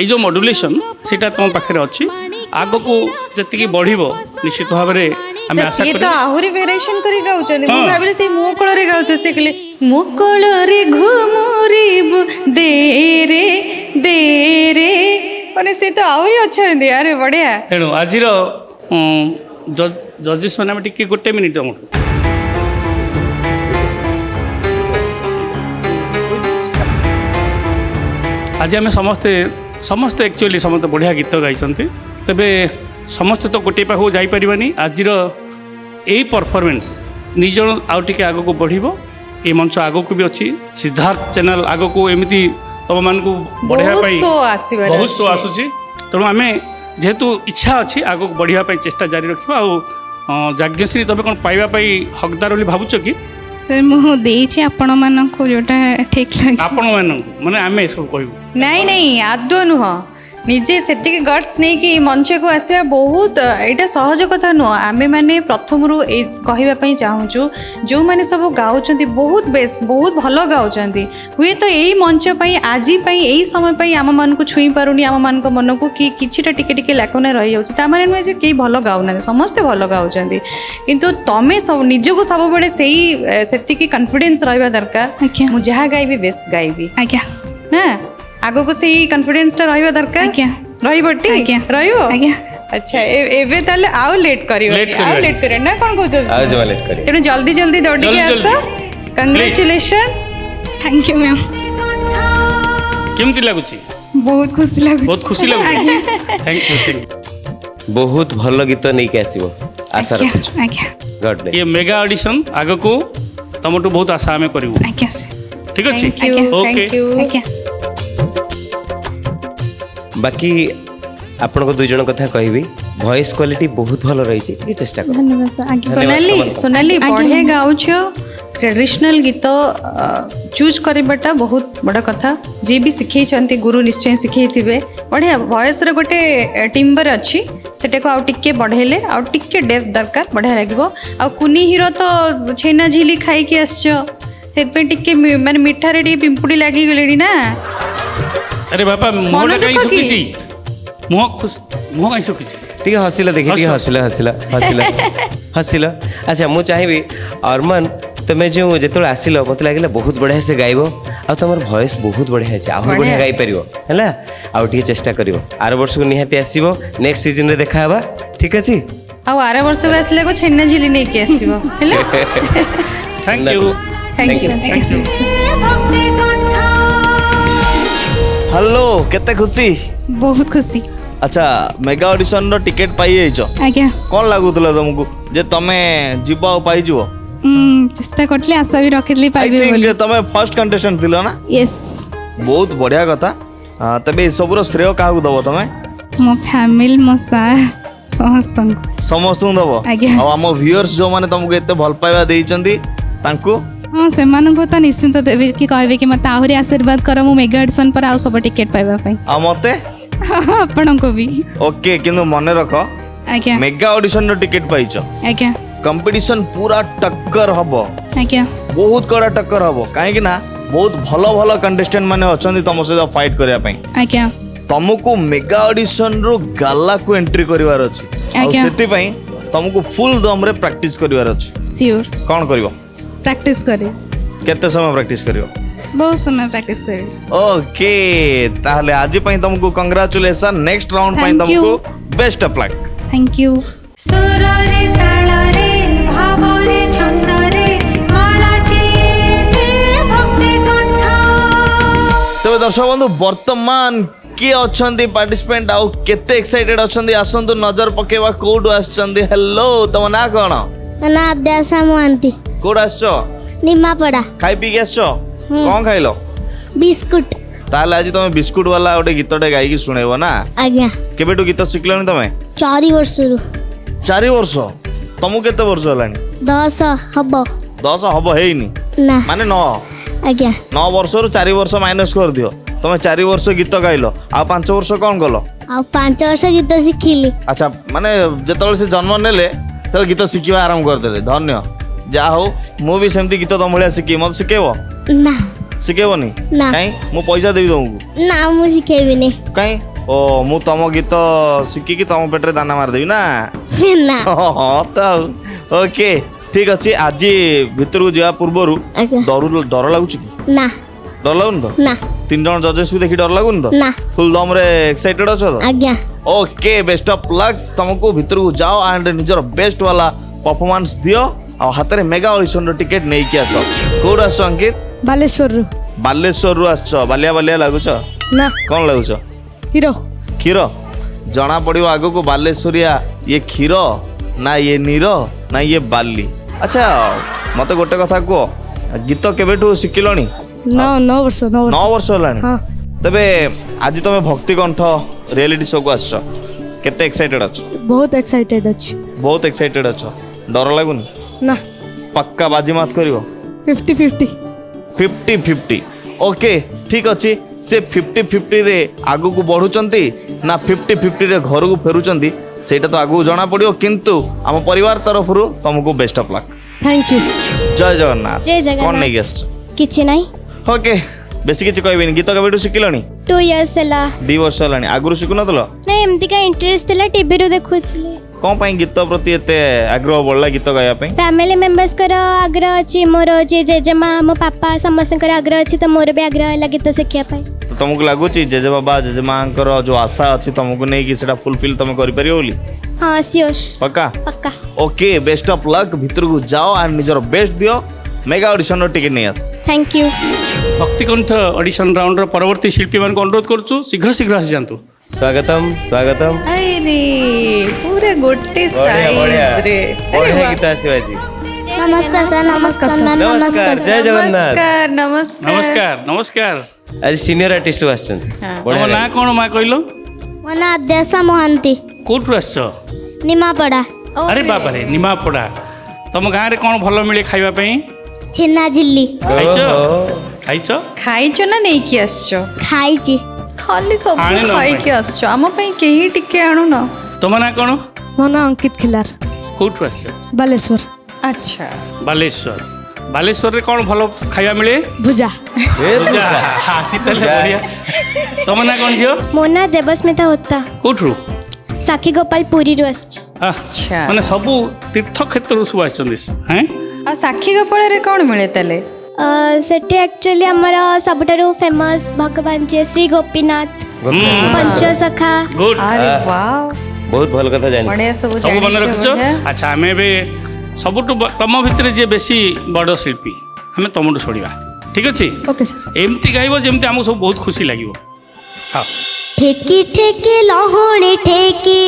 এই যে মডুলেশন সেটা তোমার পাখে ଅଛି। ଆଗକୁ ଯେତିକି ବଢ଼ିବ ନିଶ୍ଚିତ ଭାବରେ ଆମେ ଆଶା ସିଏ ତ କରିବା। ଆହୁରି ଭେରିଏସନ କରି ଗାଉଛନ୍ତି। ମୁଁ ହଁ। ଭାବିଲି ସେଇ ମୋ କୋଳରେ ଗାଉଥିଲେ, ସେ କହିଲେ ମୋ କୋଳରେ ଘୁମୁରିବୁ ଦେରେ ଦେରେ, ମାନେ ସେ ତ ଆହୁରି ଅଛନ୍ତି। ଆରେ ବଢିଆ। ତେଣୁ ଆଜିର ଜଜେସ୍ ମାନେ ଆମେ ଟିକେ ଗୋଟେ ମିନିଟ୍ ଆମଠୁ ଆଜି ଆମେ ସମସ୍ତେ ଆକ୍ଚୁଆଲି ସମସ୍ତେ ବଢ଼ିଆ ଗୀତ ଗାଇଛନ୍ତି। ତେବେ ସମସ୍ତେ ତ ଗୋଟିଏ ପାଖକୁ ଯାଇପାରିବାନି। ଆଜିର ଏଇ ପରଫର୍ମାନ୍ସ ନିଜ ଆଉ ଟିକେ ଆଗକୁ ବଢ଼ିବ। ଏ ମଞ୍ଚ ଆଗକୁ ବି ଅଛି, ସିଦ୍ଧାର୍ଥ ଚ୍ୟାନେଲ ଆଗକୁ ଏମିତି ତୁମମାନଙ୍କୁ ବଢ଼ାଇବା ବହୁତ ପାଇଁ ଶୋ ଆସିବାର ବହୁତ ଶୋ ଅଛି। ଆସୁଛି। ତେଣୁ ଆମେ ଯେହେତୁ ଇଚ୍ଛା ଅଛି ଆଗକୁ ବଢ଼ିବା ପାଇଁ ଚେଷ୍ଟା ଜାରି ରଖିବା। ଆଉ ଯାଜ୍ଞଶ୍ରୀ, ତମେ କ'ଣ ପାଇବା ପାଇଁ ହକଦାର ବୋଲି ଭାବୁଛ କି? ସେ ମୁଁ ଦେଇଛି ଆପଣମାନଙ୍କୁ ଯୋଉଟା ଠିକ୍ ଲାଗେ। ଆପଣମାନଙ୍କୁ ମାନେ ଆମେ ସବୁ କହିବୁ। ନାଇଁ ନାଇଁ, ଆଦୌ ନୁହଁ। ନିଜେ ସେତିକି ଗଟ୍ସ ନେଇକି ଏ ମଞ୍ଚକୁ ଆସିବା ବହୁତ, ଏଇଟା ସହଜ କଥା ନୁହଁ। ଆମେମାନେ ପ୍ରଥମରୁ ଏଇ କହିବା ପାଇଁ ଚାହୁଁଛୁ, ଯେଉଁମାନେ ସବୁ ଗାଉଛନ୍ତି ବହୁତ ବେଷ୍ଟ, ବହୁତ ଭଲ ଗାଉଛନ୍ତି। ହୁଏତ ଏଇ ମଞ୍ଚ ପାଇଁ, ଆଜି ପାଇଁ, ଏଇ ସମୟ ପାଇଁ ଆମମାନଙ୍କୁ ଛୁଇଁ ପାରୁନି, ଆମମାନଙ୍କ ମନକୁ କି କିଛିଟା ଟିକେ ଟିକେ ଲାକନା ରହିଯାଉଛି। ତାମାନେ ନୁହେଁ ଯେ କେହି ଭଲ ଗାଉନାହାନ୍ତି, ସମସ୍ତେ ଭଲ ଗାଉଛନ୍ତି। କିନ୍ତୁ ତମେ ସବୁ ନିଜକୁ ସବୁବେଳେ ସେତିକି କନଫିଡେନ୍ସ ରହିବା ଦରକାର। ଆଜ୍ଞା। ମୁଁ ଯାହା ଗାଇବି ବେଷ୍ଟ ଗାଇବି ଆଜ୍ଞା ନା, ଆଗକୁ ସେଇ କନଫିଡେନ୍ସଟା ରହିବା ଦରକାର। ଆଜ୍ଞା। ରହିବଟି? ଆଜ୍ଞା। ରହିବ? ଆଜ୍ଞା। ଆଚ୍ଛା, ଏବେ ତାହେଲେ ଆଉ ଲେଟ୍ କରିବ, Late ଆଉ କରିବାନି। ଲେଟ୍ କରିବ ନା, କ'ଣ କହୁଛନ୍ତି? ଆଉ ଜମା ଲେଟ୍ କରିବେ। ତେଣୁ ଜଲ୍ଦି ଜଲ୍ଦି ଦୌଡ଼ିକି ଜଲ୍ଦି ଆସ। କଂଗ୍ରାଚୁଲେସନ୍। Thank you ma'am. କେମିତି ଲାଗୁଛି? ବହୁତ ଖୁସି ଲାଗୁଛି। ବହୁତ ଖୁସି ଲାଗୁଛି। Thank you. ବହୁତ ଭଲ ଗୀତ ନେଇକି ଆସିବ ଆଶା ଆଜ୍ଞା ରଖୁଛୁ। ଆଜ୍ଞା ଗଡ୍ ବ୍ଲେସ୍। ଇଏ ମେଗା ଅଡିସନ ଆଗକୁ ତମଠୁ ବହୁତ ଆଶା ଆମେ କରିବୁ। ଆଜ୍ଞା ଠିକ ଅଛି? Thank you, okay. thank you. ଆଜ୍ଞା। ବାକି ଆପଣଙ୍କ ଦୁଇ ଜଣ କଥା କହିବି, ଭଏସ୍ କ୍ୱାଲିଟି ବହୁତ ଭଲ ରହିଛି, ଟିକେ ଚେଷ୍ଟା କର। ଧନ୍ୟବାଦ ସାର୍। ଆଜ୍ଞା ସୋନାଲି, ସମସ୍ତଙ୍କୁ। ସୋନାଲି ଆଜ୍ଞା। ବଢ଼ିଆ ଗାଉଛ। ଟ୍ରେଡିସନାଲ ଗୀତ ଚୁଜ୍ କରିବାଟା ବହୁତ ବଡ଼ କଥା। ଯିଏ ବି ଶିଖେଇଛନ୍ତି, ଗୁରୁ ନିଶ୍ଚୟ ଶିଖେଇଥିବେ। ବଢ଼ିଆ ଭଏସ୍ର ଗୋଟେ ଟିମ୍ବର ଅଛି, ସେଟାକୁ ଆଉ ଟିକେ ବଢ଼େଇଲେ, ଆଉ ଟିକେ ଡେପ୍ଥ ଦରକାର, ବଢ଼ିଆ ଲାଗିବ। ଆଉ କୁନି ହିରୋ ତ ଛେନା ଝିଲି ଖାଇକି ଆସିଛ, ସେଥିପାଇଁ ଟିକେ ମାନେ ମିଠାରେ ଟିକେ ପିମ୍ପୁଡ଼ି ଲାଗିଗଲେଣି ନା। ଆରେ ବାପା, ମୁହଁଟା ମନ କାହିଁ ଦୁଃଖ କି? ଶୁଖିଛି? ମୁହଁ କାହିଁ ଶୁଖିଛି? ଟିକେ ହସିଲ ଦେଖି, ଟିକେ ହସିଲ ହସିଲ ହସିଲ ହସିଲ। ଆଚ୍ଛା, ମୁଁ ଚାହିଁବି ଅର୍ମାନ, ତୁମେ ଯେଉଁ ଯେତେବେଳେ ଆସିଲ ମୋତେ ଲାଗିଲା ବହୁତ ବଢ଼ିଆ ସେ ଗାଇବ, ଆଉ ତୁମର ଭଏସ୍ ବହୁତ ବଢ଼ିଆ ଅଛି, ଆହୁରି ବଢ଼ିଆ ଗାଇପାରିବ ହେଲା। ଆଉ ଟିକେ ଚେଷ୍ଟା କରିବ, ଆର ବର୍ଷକୁ ନିହାତି ଆସିବ, ନେକ୍ସଟ ସିଜନରେ ଦେଖାହେବା, ଠିକ୍ ଅଛି? ଆଉ ଆର ବର୍ଷକୁ ଆସିଲାକୁ ଛେନା ଝିଲି ନେଇକି ଆସିବ ହେଲା। Thank you. Thank you. ଭକ୍ତି କଣ୍ଠ ହ୍ୟାଲୋ, କେତେ ଖୁସି। ବହୁତ ଖୁସି। ଆଚ୍ଛା, ମେଗା ଅଡିସନର ଟିକେଟ୍ ପାଇଯାଇଛ। ଆଜ୍ଞା। କ'ଣ ଲାଗୁଥିଲା ତମକୁ ଯେ ତମେ ଯିବ ଆଉ ପାଇଯିବ? ଚେଷ୍ଟା କରିଥିଲି, ଆଶା ବି ରଖିଥିଲି ଆଇ ପାଇବେ ଥିଙ୍କ ବୋଲି। ତମେ ଫାର୍ଷ୍ଟ କଣ୍ଟେଷ୍ଟେଣ୍ଟ ଥିଲ ନା? ୟେସ୍। ବହୁତ ବଢ଼ିଆ କଥା। ତେବେ ଏସବୁର ଶ୍ରେୟ କାହାକୁ ଦେବ ତମେ? ମୋ ଫ୍ୟାମିଲି, ମୋ ସାର୍, ସମସ୍ତଙ୍କୁ। ସମସ୍ତଙ୍କୁ ଦେବ। ଆଜ୍ଞା। ଆଉ ଆମ ଭିଉଅର୍ସ ଯେଉଁମାନେ ତମକୁ ଏତେ ଭଲ ପାଇବା ଦେଇଛନ୍ତି ତାଙ୍କୁ? ହଁ, ସେମାନଙ୍କୁ ତ ନିଶ୍ଚିନ୍ତ ଦେବି କି କହିବେ କି ମୋତେ ଆହୁରି ଆଶୀର୍ବାଦ କର, ମୁଁ ମେଗା ଅଡିସନ ପରେ ଆଉ ସବୁ ଟିକେଟ୍ ପାଇବା ପାଇଁ। ଆଉ ମତେ? ଆପଣଙ୍କୁ ବି। ଓକେ, କିନ୍ତୁ ମନେ ରଖ, ଆଜ୍ଞା ମେଗା ଅଡିସନର ଟିକେଟ୍ ପାଇଛ। ଆଜ୍ଞା କମ୍ପିଟିସନ ପୁରା ଟକ୍କର ହବ, ଆଜ୍ଞା ବହୁତ କଡ଼ା ଟକ୍କର ହବ। କାହିଁକି ନା ବହୁତ ଭଲ ଭଲ କଣ୍ଟେଷ୍ଟେଣ୍ଟ ମାନେ ଅଛନ୍ତି ତମ ସହିତ ଫାଇଟ୍ କରିବା ପାଇଁ। ଆଜ୍ଞା ତମକୁ ମେଗା ଅଡିସନରୁ ଗାଲାକୁ ଏଣ୍ଟ୍ରି କରିବାର ଅଛି। ଆଉ ଆଜ୍ଞା। ସେଥିପାଇଁ ତମକୁ ଫୁଲ୍ ଦମରେ ପ୍ରାକ୍ଟିସ୍ କରିବାର ଅଛି। ସିଓର କ'ଣ କରିବ? ପ୍ରାକ୍ଟିସ୍ କରିବି, କେତେ ସମୟ ପ୍ରାକ୍ଟିସ୍ କରିବ? ବହୁତ ସମୟ ପ୍ରାକ୍ଟିସ୍ କରିବି। ଓକେ, ତାହେଲେ ଆଜି ପାଇଁ ତମକୁ କଂଗ୍ରାଚୁଲେସନ୍। ନେକ୍ସଟ ରାଉଣ୍ଡ ପାଇଁ Thank you. ତମକୁ best of luck. Thank you. ସୁରରେ ତାଳରେ ଭାବରେ ଛନ୍ଦରେ ମାଳାଟିଏ ସେ ଭକ୍ତି କଣ୍ଠ दर्शक बंधु वर्तमान किए अच्छा पार्टिसिपेंट आउ केते एक्साइटेड अच्छा आसतु नजर पकेवा कोड आसछंदी हेलो तुम ना कौन ना अध्यासा मुहांती कोड आसछ निमापड़ा खाई पी के आसछ कौन खाइलो बिस्कुट ताले आज तुम बिस्कुट वाला गोटे गीतटे गाइकी शुणेब ना आज्ञा केबेटू गीत शिखलनी तुम 4 वर्षरू 4 वर्ष तुमको केते वर्ष हलानी 10 हब 10 हब हेनी ना माने 9 आज्ञा 9 वर्ष रु 4 वर्ष माइनस कर दियो तुम 4 वर्ष गीत गाइल आ 5 वर्ष कौन कल आ 5 वर्ष गीत शिखिली अच्छा माने जेतବେଳେ से जन्म नेले तले गीत शिखिबा आरंभ करदेले धन्य जा हो मु भी सेमती गीत तुम भलिया शिखी मत शिखेबो ना शिखेबनी ना। काई मु पैसा देबी तुमको ना मु शिखेबिनी काई ओ मु तुम गीत शिखी कि तुम पेटरे दाना मार देबी ना ना हाँ तो ओके ठीक अच्छे आज भितर को जा पूर्व आज्ञा डर लगुच ना डर लगुन तो ना 3 जन जजेस को देखी डर लगुन तो ना फुल दम रे एक्साइटेड अछ तो आज्ञा ओके बेस्ट ऑफ लक तुमको भितर को जाओ एंड निजर बेस्ट वाला परफॉर्मेंस दियो आ हाथ में मेगा ऑडिशन टिकेट नहीं कि आस कोड आस अंकित बालेश्वर बालेश्वर रु आस बालिया बालिया लगुच ना कौन लगुच हिरो क्षीर जना पड़ो आग को बालेश्वरिया ये क्षीर ना ये नीर ना ये बाली अच्छा मत गोटे कथा कह गीत केबेठू शिखिलनी 9 वर्ष 9 वर्ष हलानी हाँ तबे आज तुम भक्ति कंठ रियलिटी शो को आस केते एक्साइटेड अछ बहुत एक्साइटेड अच्छी बहुत एक्साइटेड अछ डर लगुनी ना पक्का बाजी मात करिवो 50-50 50-50 ओके ठीक अच्छे से 50-50 रे आगु को बढ़ुचंती ना 50-50 रे घर को फेरुचंती सेटा तो आगु जना पड़ियो किंतु हम परिवार तरफ रु तुमको best of luck thank you जय जगन्नाथ जय जगन्नाथ। कौन नहीं गेस्ट किछि नहीं ओके बेसी किछि कहबिनी गीत केबेटू शिखिलनी 2 इयर्स हला 2 वर्ष हलानी आगु शिखु नतलो नहीं एमती का इंटरेस्ट थिला टीवी रो देखुछले कौन पाई गीत प्रति एते आग्रह बढ़ला गीत गाया पाई फैमिली मेंबर्स कर आग्रह अछि मोर जे जेजेमा मो पापा समस्त कर आग्रह अछि त मोर भी आग्रह है गीत शिखिया पाई तो तुमको लागुची जेजे बाबा जेजे मांकर जो आशा अछि तुमको नहीं कि सेटा फुलफिल तुम करि परियो बोली हां सियोर पक्का पक्का ओके बेस्ट ऑफ लक भीतर को जाओ एंड निजर बेस्ट दियो मेगा ऑडिशन टिकेट नहीं आस थैंक यू भक्तिकंठ ऑडिशन राउंड परवर्ती शिल्पी मान अनुरोध करुछु शीघ्र शीघ्र आसी जातु स्वागतम स्वागतम ଆଇରେ ପୁରା ଗୋଟେ बढ़िया बढ़िया ସାଇଜ ରେ बढ़िया गीत आसियो आज नमस्कार सर नमस्कार मैम नमस्कार जय जगन्नाथ ନମସ୍କାର ନମସ୍କାର नमस्कार नमस्कार आज सीनियर आर्टिस्ट आछन तुम बढ़िया ना कौन माँ कहलो मो ना अध्यासा मोहांती कौटू आसछ निमापड़ा अरे बाबा रे निमापड़ा तुम गाँव रे कौन भल मिले खाइबा पई छिन्ना झिल्ली खाइछ खाइछ ଖାଇଛ ନା ନେଇକି ଆସିଛ खाइची ଖାଲି ସବୁ ଆଣିନ ଖାଇକି ଆସିଛ ଆମ ପାଇଁ କେହି ଟିକେ ଆଣୁନ तुम ना कौन मो ना अंकित खिलार कौटू आसछ बालेश्वर ଆଚ୍ଛା बालेश्वर बालेश्वर रे कौन भल खाइबा मिले भुजा पूजा हाथी तले बढ़िया तुम ना कौन झियो मो ना देवस्मिता होता कौटू साखी गोपाल पुरी रो आछ अच्छा माने सब तीर्थ क्षेत्र सब आछन्दिस हैं ଆଉ ସାକ୍ଷୀ ଗୋପାଳରେ କ'ଣ ମିଳେ ତାହେଲେ सेठी एक्चुअली हमर सबटारो फेमस भगवान जे श्री गोपीनाथ पंचसखा गुड ଆରେ वाव बहुत भल कथा जानि ବଢିଆ ସବୁ सब मन ଜାଣିଛ रखिछ ବଢିଆ। अच्छा आमे बे सबटु तम भितर जे बेसी बड़ शिल्पी हमें तमटु छोड़िबा ठीक अछि ओके सर एमती गाइबो जेमती हमको सब बहुत खुशी लागिबो हां ठेकी ठेकी लहुणी ठेकी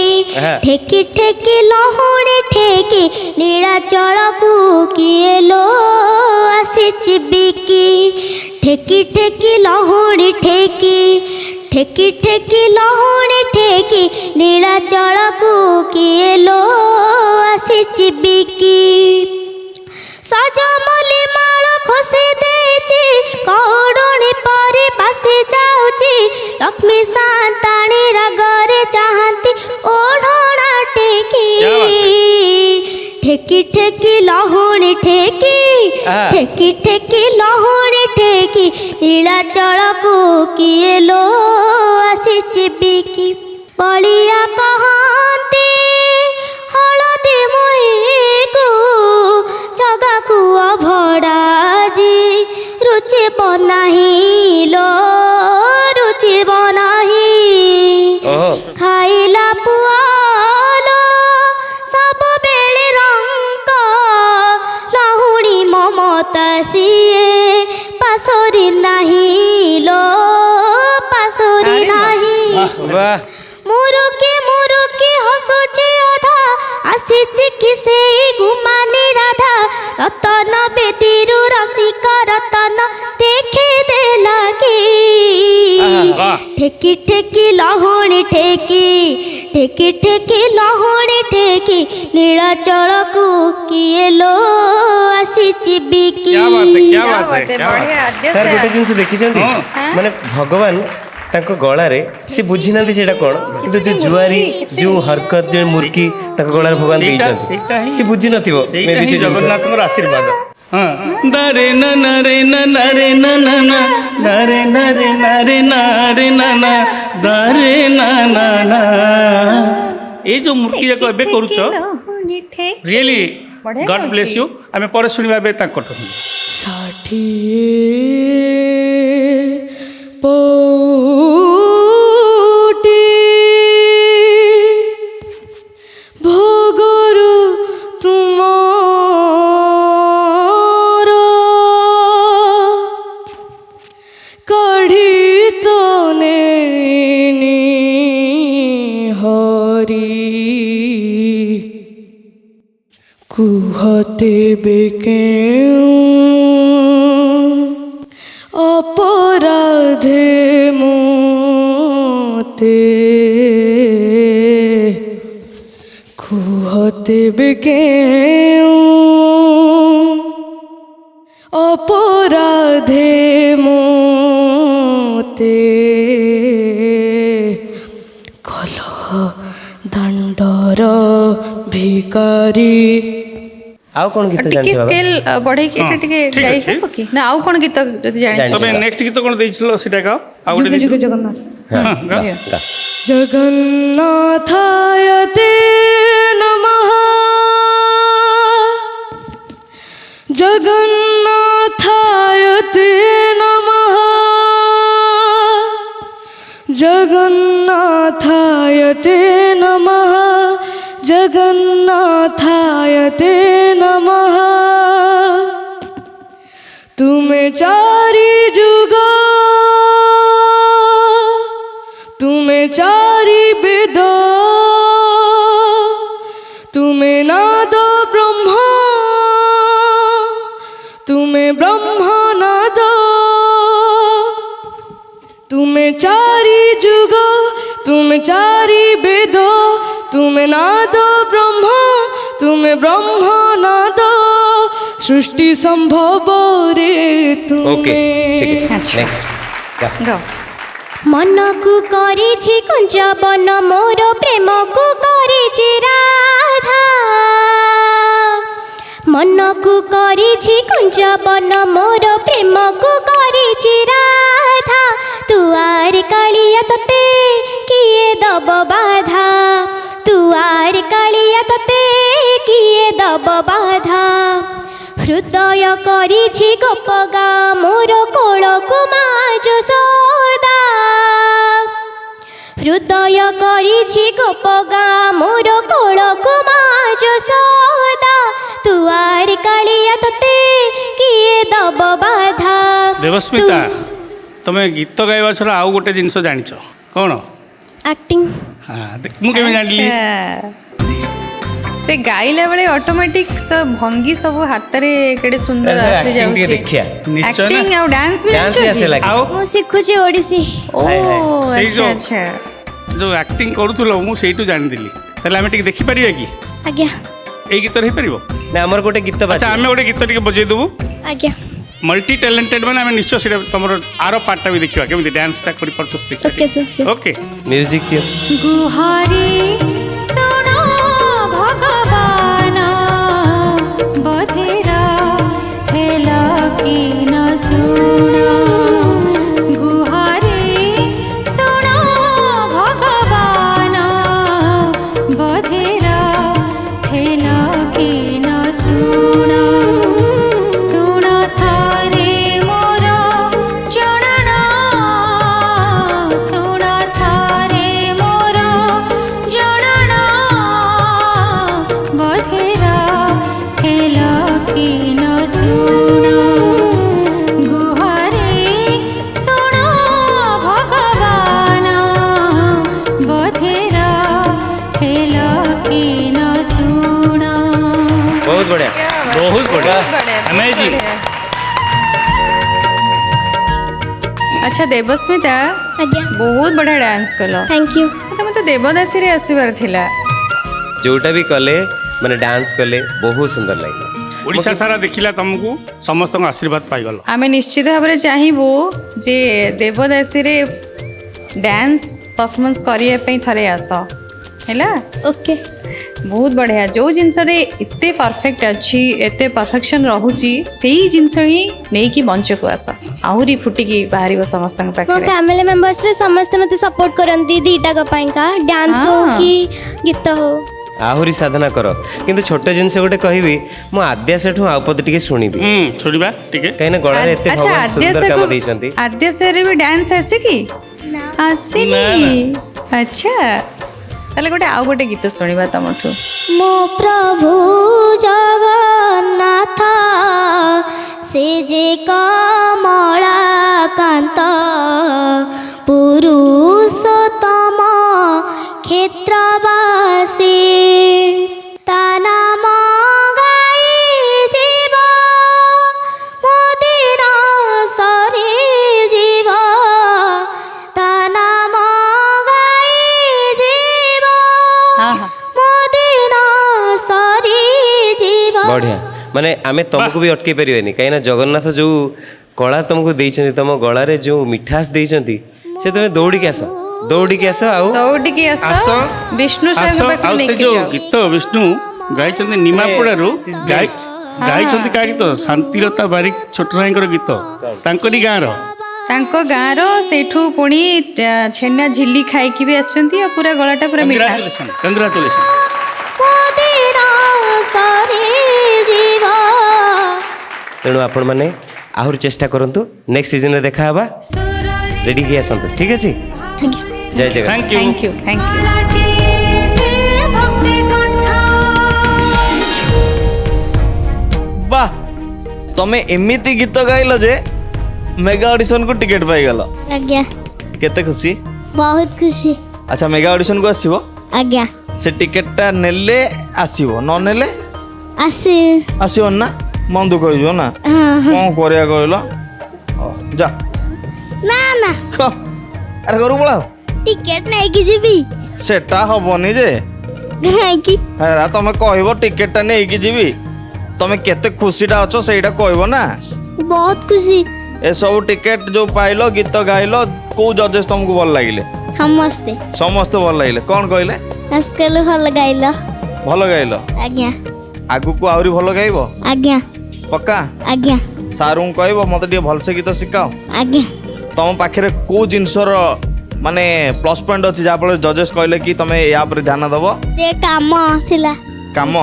ठेकी ठेकी लहुणी ठेकी नीलाचल को किए लो आसिछि बिकी ठेकी ठेकी लहुणी ठेकी ठेकी ठेकी लहुणी ठेकी नीलाचल को किए लो आसिछि बिकी सजमली माଳ ଖୋସି ଦେଇଛି କଉଡ଼ୁଣି ପରି ଭାସି ଯାଉଛି ଲକ୍ଷ୍ମୀ ସାନ୍ତାଣୀ ରାଗରେ ଚାହାନ୍ତି ଓଢ଼ଣା ଟେକି ଠେକି ଠେକି ଲହୁଣୀ ଠେକି ଠେକି ଠେକି ଲହୁଣୀ ଠେକି ନୀଳାଚଳକୁ କିଏ ଲୋ ଆସିଛି ବିକି ବଳିଆ କହନ୍ତି ହଳଦୀ ମହିକୁ ଜଗାକୁ ଅଭଡ଼ାଜି ରୁଚିବ ନାହିଁ ଲୋ ରୁଚିବ ନାହିଁ ଖାଇଲା ପୁଅଲୋ ସବୁବେଳେ ରଙ୍କ ଲହୁଣୀ ମମତା ସିଏ ପାଶୋରି ନାହିଁ ଲୋ वाह मुरुके हसुचे अधा आसीचे किसे गुमाने राधा रतन बेदीरु रसिक रतन देखे दे लागे ठेकी ठेकी लहुणी ठेकी लहुणी ठेकी नीलाचल को किए लो आसीची बिकी। क्या बात है सर गोटे जिन देखी माने भगवान तांको गलारे से बुझी ना सेटा कौन किंतु जो जुआरी जो हरकत जो मुर्की तांको गलारे भगवान देइछन से बुझी नथिबो मे भी से जगन्नाथଙ୍କର आशीर्वाद। हाँ दरे न नरे न नरे न न न नरे नरे नरे नरे न न दरे न न न ये जो मूर्ति जाक एबे करूछ रियली गॉड ब्लेस यू आमे पर सुनिबा बे तांको भोगरु तुमार कढ़ी तो नेनी हरी कुहते बेकेऊ अपराधे मोते कुहते बेकेऊ अपराधे मोते कल दंडर भिकारी। आउ कोन गीत ଟିକେ जानछ बाबा ସ୍କେଲ ବଢେଇକି ଏଟା ଟିକେ ଗାଇ ହେବ କି ନା ଆଉ କ'ଣ ଗୀତ ଯଦି ଜାଣିଛ ତମେ ନେକ୍ସଟ ଗୀତ କୋନ ଦେଇছিলো সেটা গাও ଆଉ ଗୋଟେ जुग जगन्नाथ हाँ, गाओ। जगन्नाथाय ते नमः जगन्नाथाय ते नमः जगन्नाथाय ते नमः जगन्नाथाय ते नमः तुम्हें चारि जुग तुम्हें चारि वेद तुम्हें नाद ब्रह्म तुम्हें ब्रह्म नाद तुम्हें चारि जुग तुम्हें चारि वेद तुम्हें नाद ब्रह्म तुम्हें ब्रह्म नाद सृष्टि संभव रे ओके ठीक तुम्हें। है नेक्स्ट ଗାଅ मन को करिछि कुंज बन मोर प्रेम को करिछि राधा मन को करिछि कुंज बन मोर प्रेम को करिछि राधा तुआर कालिया तते किए दब बाधा तुआर कालिया तते किए दब बाधा हृदय करिछि गोपगा मोर कोलको माज सदा हृदय करिछि गोपगा मोर कोलको माज सदा तुआर कालिया तते किए दब बाधा। देवस्मिता तमे गीत गाइबा छरा आउ गोटे जिंस जानिछ कोन एक्टिंग हाँ मु केमे जानली से गाइला बेले ऑटोमेटिक सब भंगी सब हाथ रे केडे सुंदर आसी एक्टिंग के जाउची देखिया निश्चय एक्टिंग ना और डांस भी डांस भी आसे लागे आओ मु सिखुछि ओडिसी ओ सेई अच्छा जो- अच्छा जो एक्टिंग करूथलो मु सेइटु जानि दिली तले आमे टिक देखि परिबा कि आज्ञा एई गीत रे परिबो ना हमर गोटे गीत अच्छा बाजे आमे गोटे गीत टिके बजै देबु आज्ञा मल्टी टैलेंटेड माने आमे निश्चय सेटा तमरो आरो पार्टटा भी देखिबा केमिति डांस टा करि परचोस ओके देखिबा सर ओके म्यूजिक दियो गुहारी सुनो भगवान बधिरा हेला की न सुना गुहारी सुनो भगवान बधिरा हेला की न सुना सुना थारे मोर चरणा सुना थारे मोर चरणा बधिरा अमेजिंग। अच्छा देवस्मिता ଆଜ୍ଞା बहुत बढ़िया डांस कल थैंक यू तुम तो देवदासी रे आसीबार थिला जोटा भी कले माने डांस कले बहुत सुंदर लगे ओडिशा सारा देखिला तुमको समस्त आशीर्वाद पाइगल। आमे निश्चित भाव में चाहबू जे देवदासी रे डांस परफॉर्मेंस करिया पे थरे आस हैला ओके बहुत बढ़िया जो जिनस रे इत्ते परफेक्ट अच्छी एते परफेक्शन रहूची सेही जिनस ही नहीं कि मंच को आस आहुरी फुटिकी बाहरी समस्त मो पाखे फैमिली मेंबर्स रे समस्त मते सपोर्ट करंती दीटा का पाइका डांस हो हाँ। कि गीत हो आहुरी साधना कर किंतु छोटे जिनसे गोटे कहबी मु आद्या सेठू आपद टिके शुणिबी छोड़िबा ठीक है। कहीं ना गळारे एते अच्छा भगवान सुंदर काम देइछंती आद्य से रे भी डांस आसे कि आसेनी अच्छा ताले गोटे आउ गोटे गीत सुनिबा तमठु मो प्रभु जगन्नाथ से जे कमला कांत पुरुषोत्तम क्षेत्रवासी ता नाम गाई जीव मोदिन सरी जीव ता नाम गाई जीव मोदिन सरी जीव बढ़िया माने आमे तुमको भी अटके परिबेनी कहीं ना जगन्नाथ जो कला तुमको देइछंती तुम गळारे जो मिठास देइछंती से तुमे दौड़ी के आस आउ दौड़ी के आस आस विष्णु आस सागर आउ पाखु से लेके जो जाओ गीत विष्णु गाइछंती निमापड़ारू गाइछंती का गीत शांतिलता बारिक छोट भाईଙ୍କର गीत तांकरी गाँव तांको गाँर सेठू पुणी छेना झिल्ली खाइकी भी आछंती और पूरा गलाटा पूरा मीठा कंग्राचुलेशन कंग्राचुलेशन। मोदिन सरी जीव तेणु आपण माने आहुर चेष्टा करंतु नेक्स्ट सीजन रे देखा हबा रेडी के आसंतु ठीक अछि थैंक यू जय Jagannath thank you thank you thank you से भक्ति कंठ वाह तमे एमिति गीत गाइल जे मेगा ऑडिशन को टिकट पाई गल आज्ञा केते खुशी। बहुत खुशी अच्छा मेगा ऑडिशन को आसीबो आज्ञा से टिकट टा नेले आसीबो न नेले आसे आसीबो ना मन दुख होइबो ना हाँ कोन करिया कहलो जा ना ना ख अरे करू बोला टिकेट नहीं की जीबी सेटा हबनी जे कि हेरा तमे कहबो टिकट टा नै कि जीवी तमे केते खुशीटा अछो सेटा कहबो ना बहुत खुशी ए सब टिकट जो पाइलो गीत गाइलो को जजेस तुमको भल लागिले समस्ते समस्त भल लागिले कोन कहले आजकल भल गाइल भल गाइलो आज्ञा आगु को आउरी भल गाइबो आज्ञा पक्का आज्ञा सारू कहबो मते ଟିକେ भल से गीत सिखाओ आज्ञा तम पाखरे को जिनसर माने प्लस पॉइंट अछि जा पर जजेस कहले कि तमे या पर ध्यान दबो जे काम थिला काम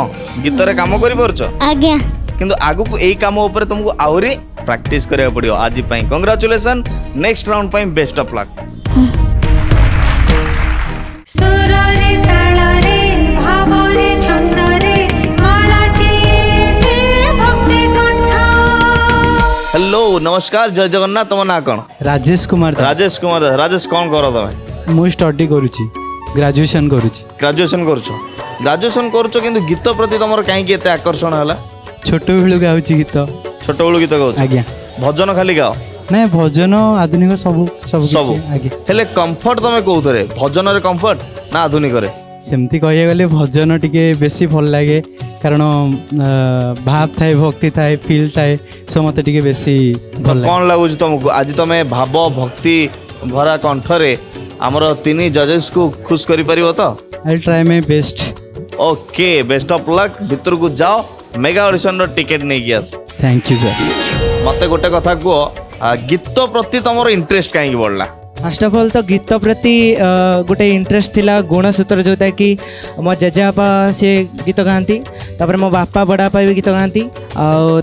गीत रे काम करि परछो आज्ञा किंतु आगु को एई काम ऊपर तुमको आउरी प्रैक्टिस करिया पड़ियो आज पई कांग्रेचुलेशन नेक्स्ट राउंड पई बेस्ट ऑफ लक सुर रे ताल रे भाव रे छंद रे मालाटी से भक्ति कंठ हेलो नमस्कार जय जगन्नाथ तुम ना कौन राजेश कुमार दास राजेश कुमार राजेश कौन करो तमे मु स्टडी करूची ग्रेजुएशन करूची ग्रेजुएशन करछो ग्रेजुएशन करछो किंतु गीत प्रति तमर काहे की एते आकर्षण हला छोट बेलू गाउची गीत छोट बेलू गीत गाउछ आज्ञा भजन खाली गाओ नाଇଁ भजन आधुनिक ସବୁ ସବୁ सब କିଛି, ଆଜ୍ଞା हेले कंफर्ट तमे कोउथरे भजन रे कंफर्ट ना आधुनिक रे ସେମିତି କହିବାକୁ ଗଲେ ଭଜନ ଟିକେ ବେଶୀ ଭଲ ଲାଗେ କାରଣ ଭାବ ଥାଏ ଭକ୍ତି ଥାଏ ଫିଲ୍ ଥାଏ ସो ମୋତେ ଟିକେ ବେଶୀ ଭଲ ଲାଗେ कौन लागुछ तुमको आज तमे भाव भक्ति भरा कंठरे हमर तीनी जजेस को खुश करि परिबो तो I try my best okay best of luck भीतर को जाओ मेगा ऑडिशन रो टिकट नै गियास थैंक यू सर मते गोटे कथा को गीत प्रति तमर इंटरेस्ट काहे बढ़ला फर्स्ट ऑफ ऑल तो गीत प्रति गोटे इंटरेस्ट थिला गुणसूत्र जोटा कि मो जेजेबापा सी गीत गाँती तापर मो बापा बड़ापा भी गीत गाँती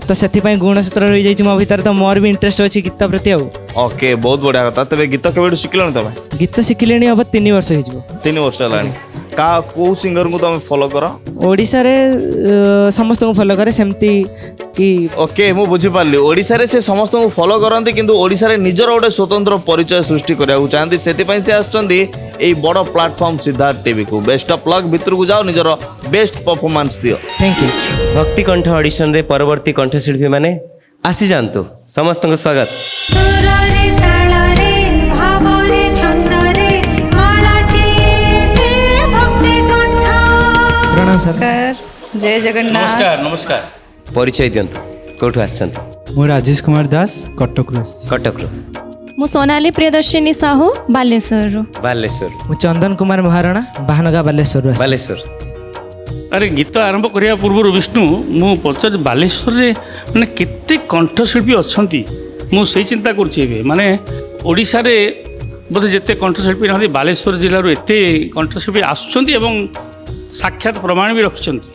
तो से गुणसूत्र रही जाइए मो भीतर तो मोर भी इंटरेस्ट अच्छी गीत प्रति ओके बहुत बढ़िया कथा तबे गीत केबे शिखलन तबे गीत शिखिले हम 3 वर्ष हो 3 वर्ष हलानी का को सिंगर को तुम फॉलो कर ओडिशा रे समस्त को फॉलो करे सेमती कि ओके मु बुझी पारली ओडिशा रे से समस्त को फॉलो करंती किंतु ओडिशा रे निजर गोटे स्वतंत्र परिचय सृष्टि करिया चाहती सेति पई से आछंती एई बड़ प्लेटफॉर्म सिद्धार्थ टीवी को बेस्ट ऑफ लक भितर को जाओ निजर बेस्ट परफॉर्मेंस दियो थैंक यू। भक्ति कंठ ऑडिशन रे परवर्ती कंठशिल्पी माने आसी जांतु समस्त को स्वागत। सुररे तालरे भावरे छंदरे मालाटी से भक्ति कंठ प्रणाम सर। नमस्कार जय जगन्नाथ। नमस्कार नमस्कार। परिचय दियंतु कोठु आछंत ମୁଁ ରାଜେଶ କୁମାର ଦାସ କଟକରୁ ଆସିଛି। कटक रो ମୁଁ ସୋନାଲି ପ୍ରିୟଦର୍ଶିନୀ ସାହୁ ବାଲେଶ୍ୱରରୁ। बालेश्वर ମୁଁ ଚନ୍ଦନ କୁମାର ମହାରଣା ବାହାନଗା ବାଲେଶ୍ୱରରୁ ଆସିଛି। बालेश्वर ଆରେ ଗୀତ ଆରମ୍ଭ କରିବା ପୂର୍ବରୁ ବିଷ୍ଣୁ ମୁଁ ପଚାରି ବାଲେଶ୍ୱରରେ ମାନେ କେତେ କଣ୍ଠଶିଳ୍ପୀ ଅଛନ୍ତି ମୁଁ ସେଇ ଚିନ୍ତା କରୁଛି ଏବେ ମାନେ ଓଡ଼ିଶାରେ ବୋଧେ ଯେତେ କଣ୍ଠଶିଳ୍ପୀ ନାହାନ୍ତି ବାଲେଶ୍ୱର ଜିଲ୍ଲାରୁ ଏତେ କଣ୍ଠଶିଳ୍ପୀ ଆସୁଛନ୍ତି ଏବଂ ସାକ୍ଷାତ ପ୍ରମାଣ ବି ରଖିଛନ୍ତି।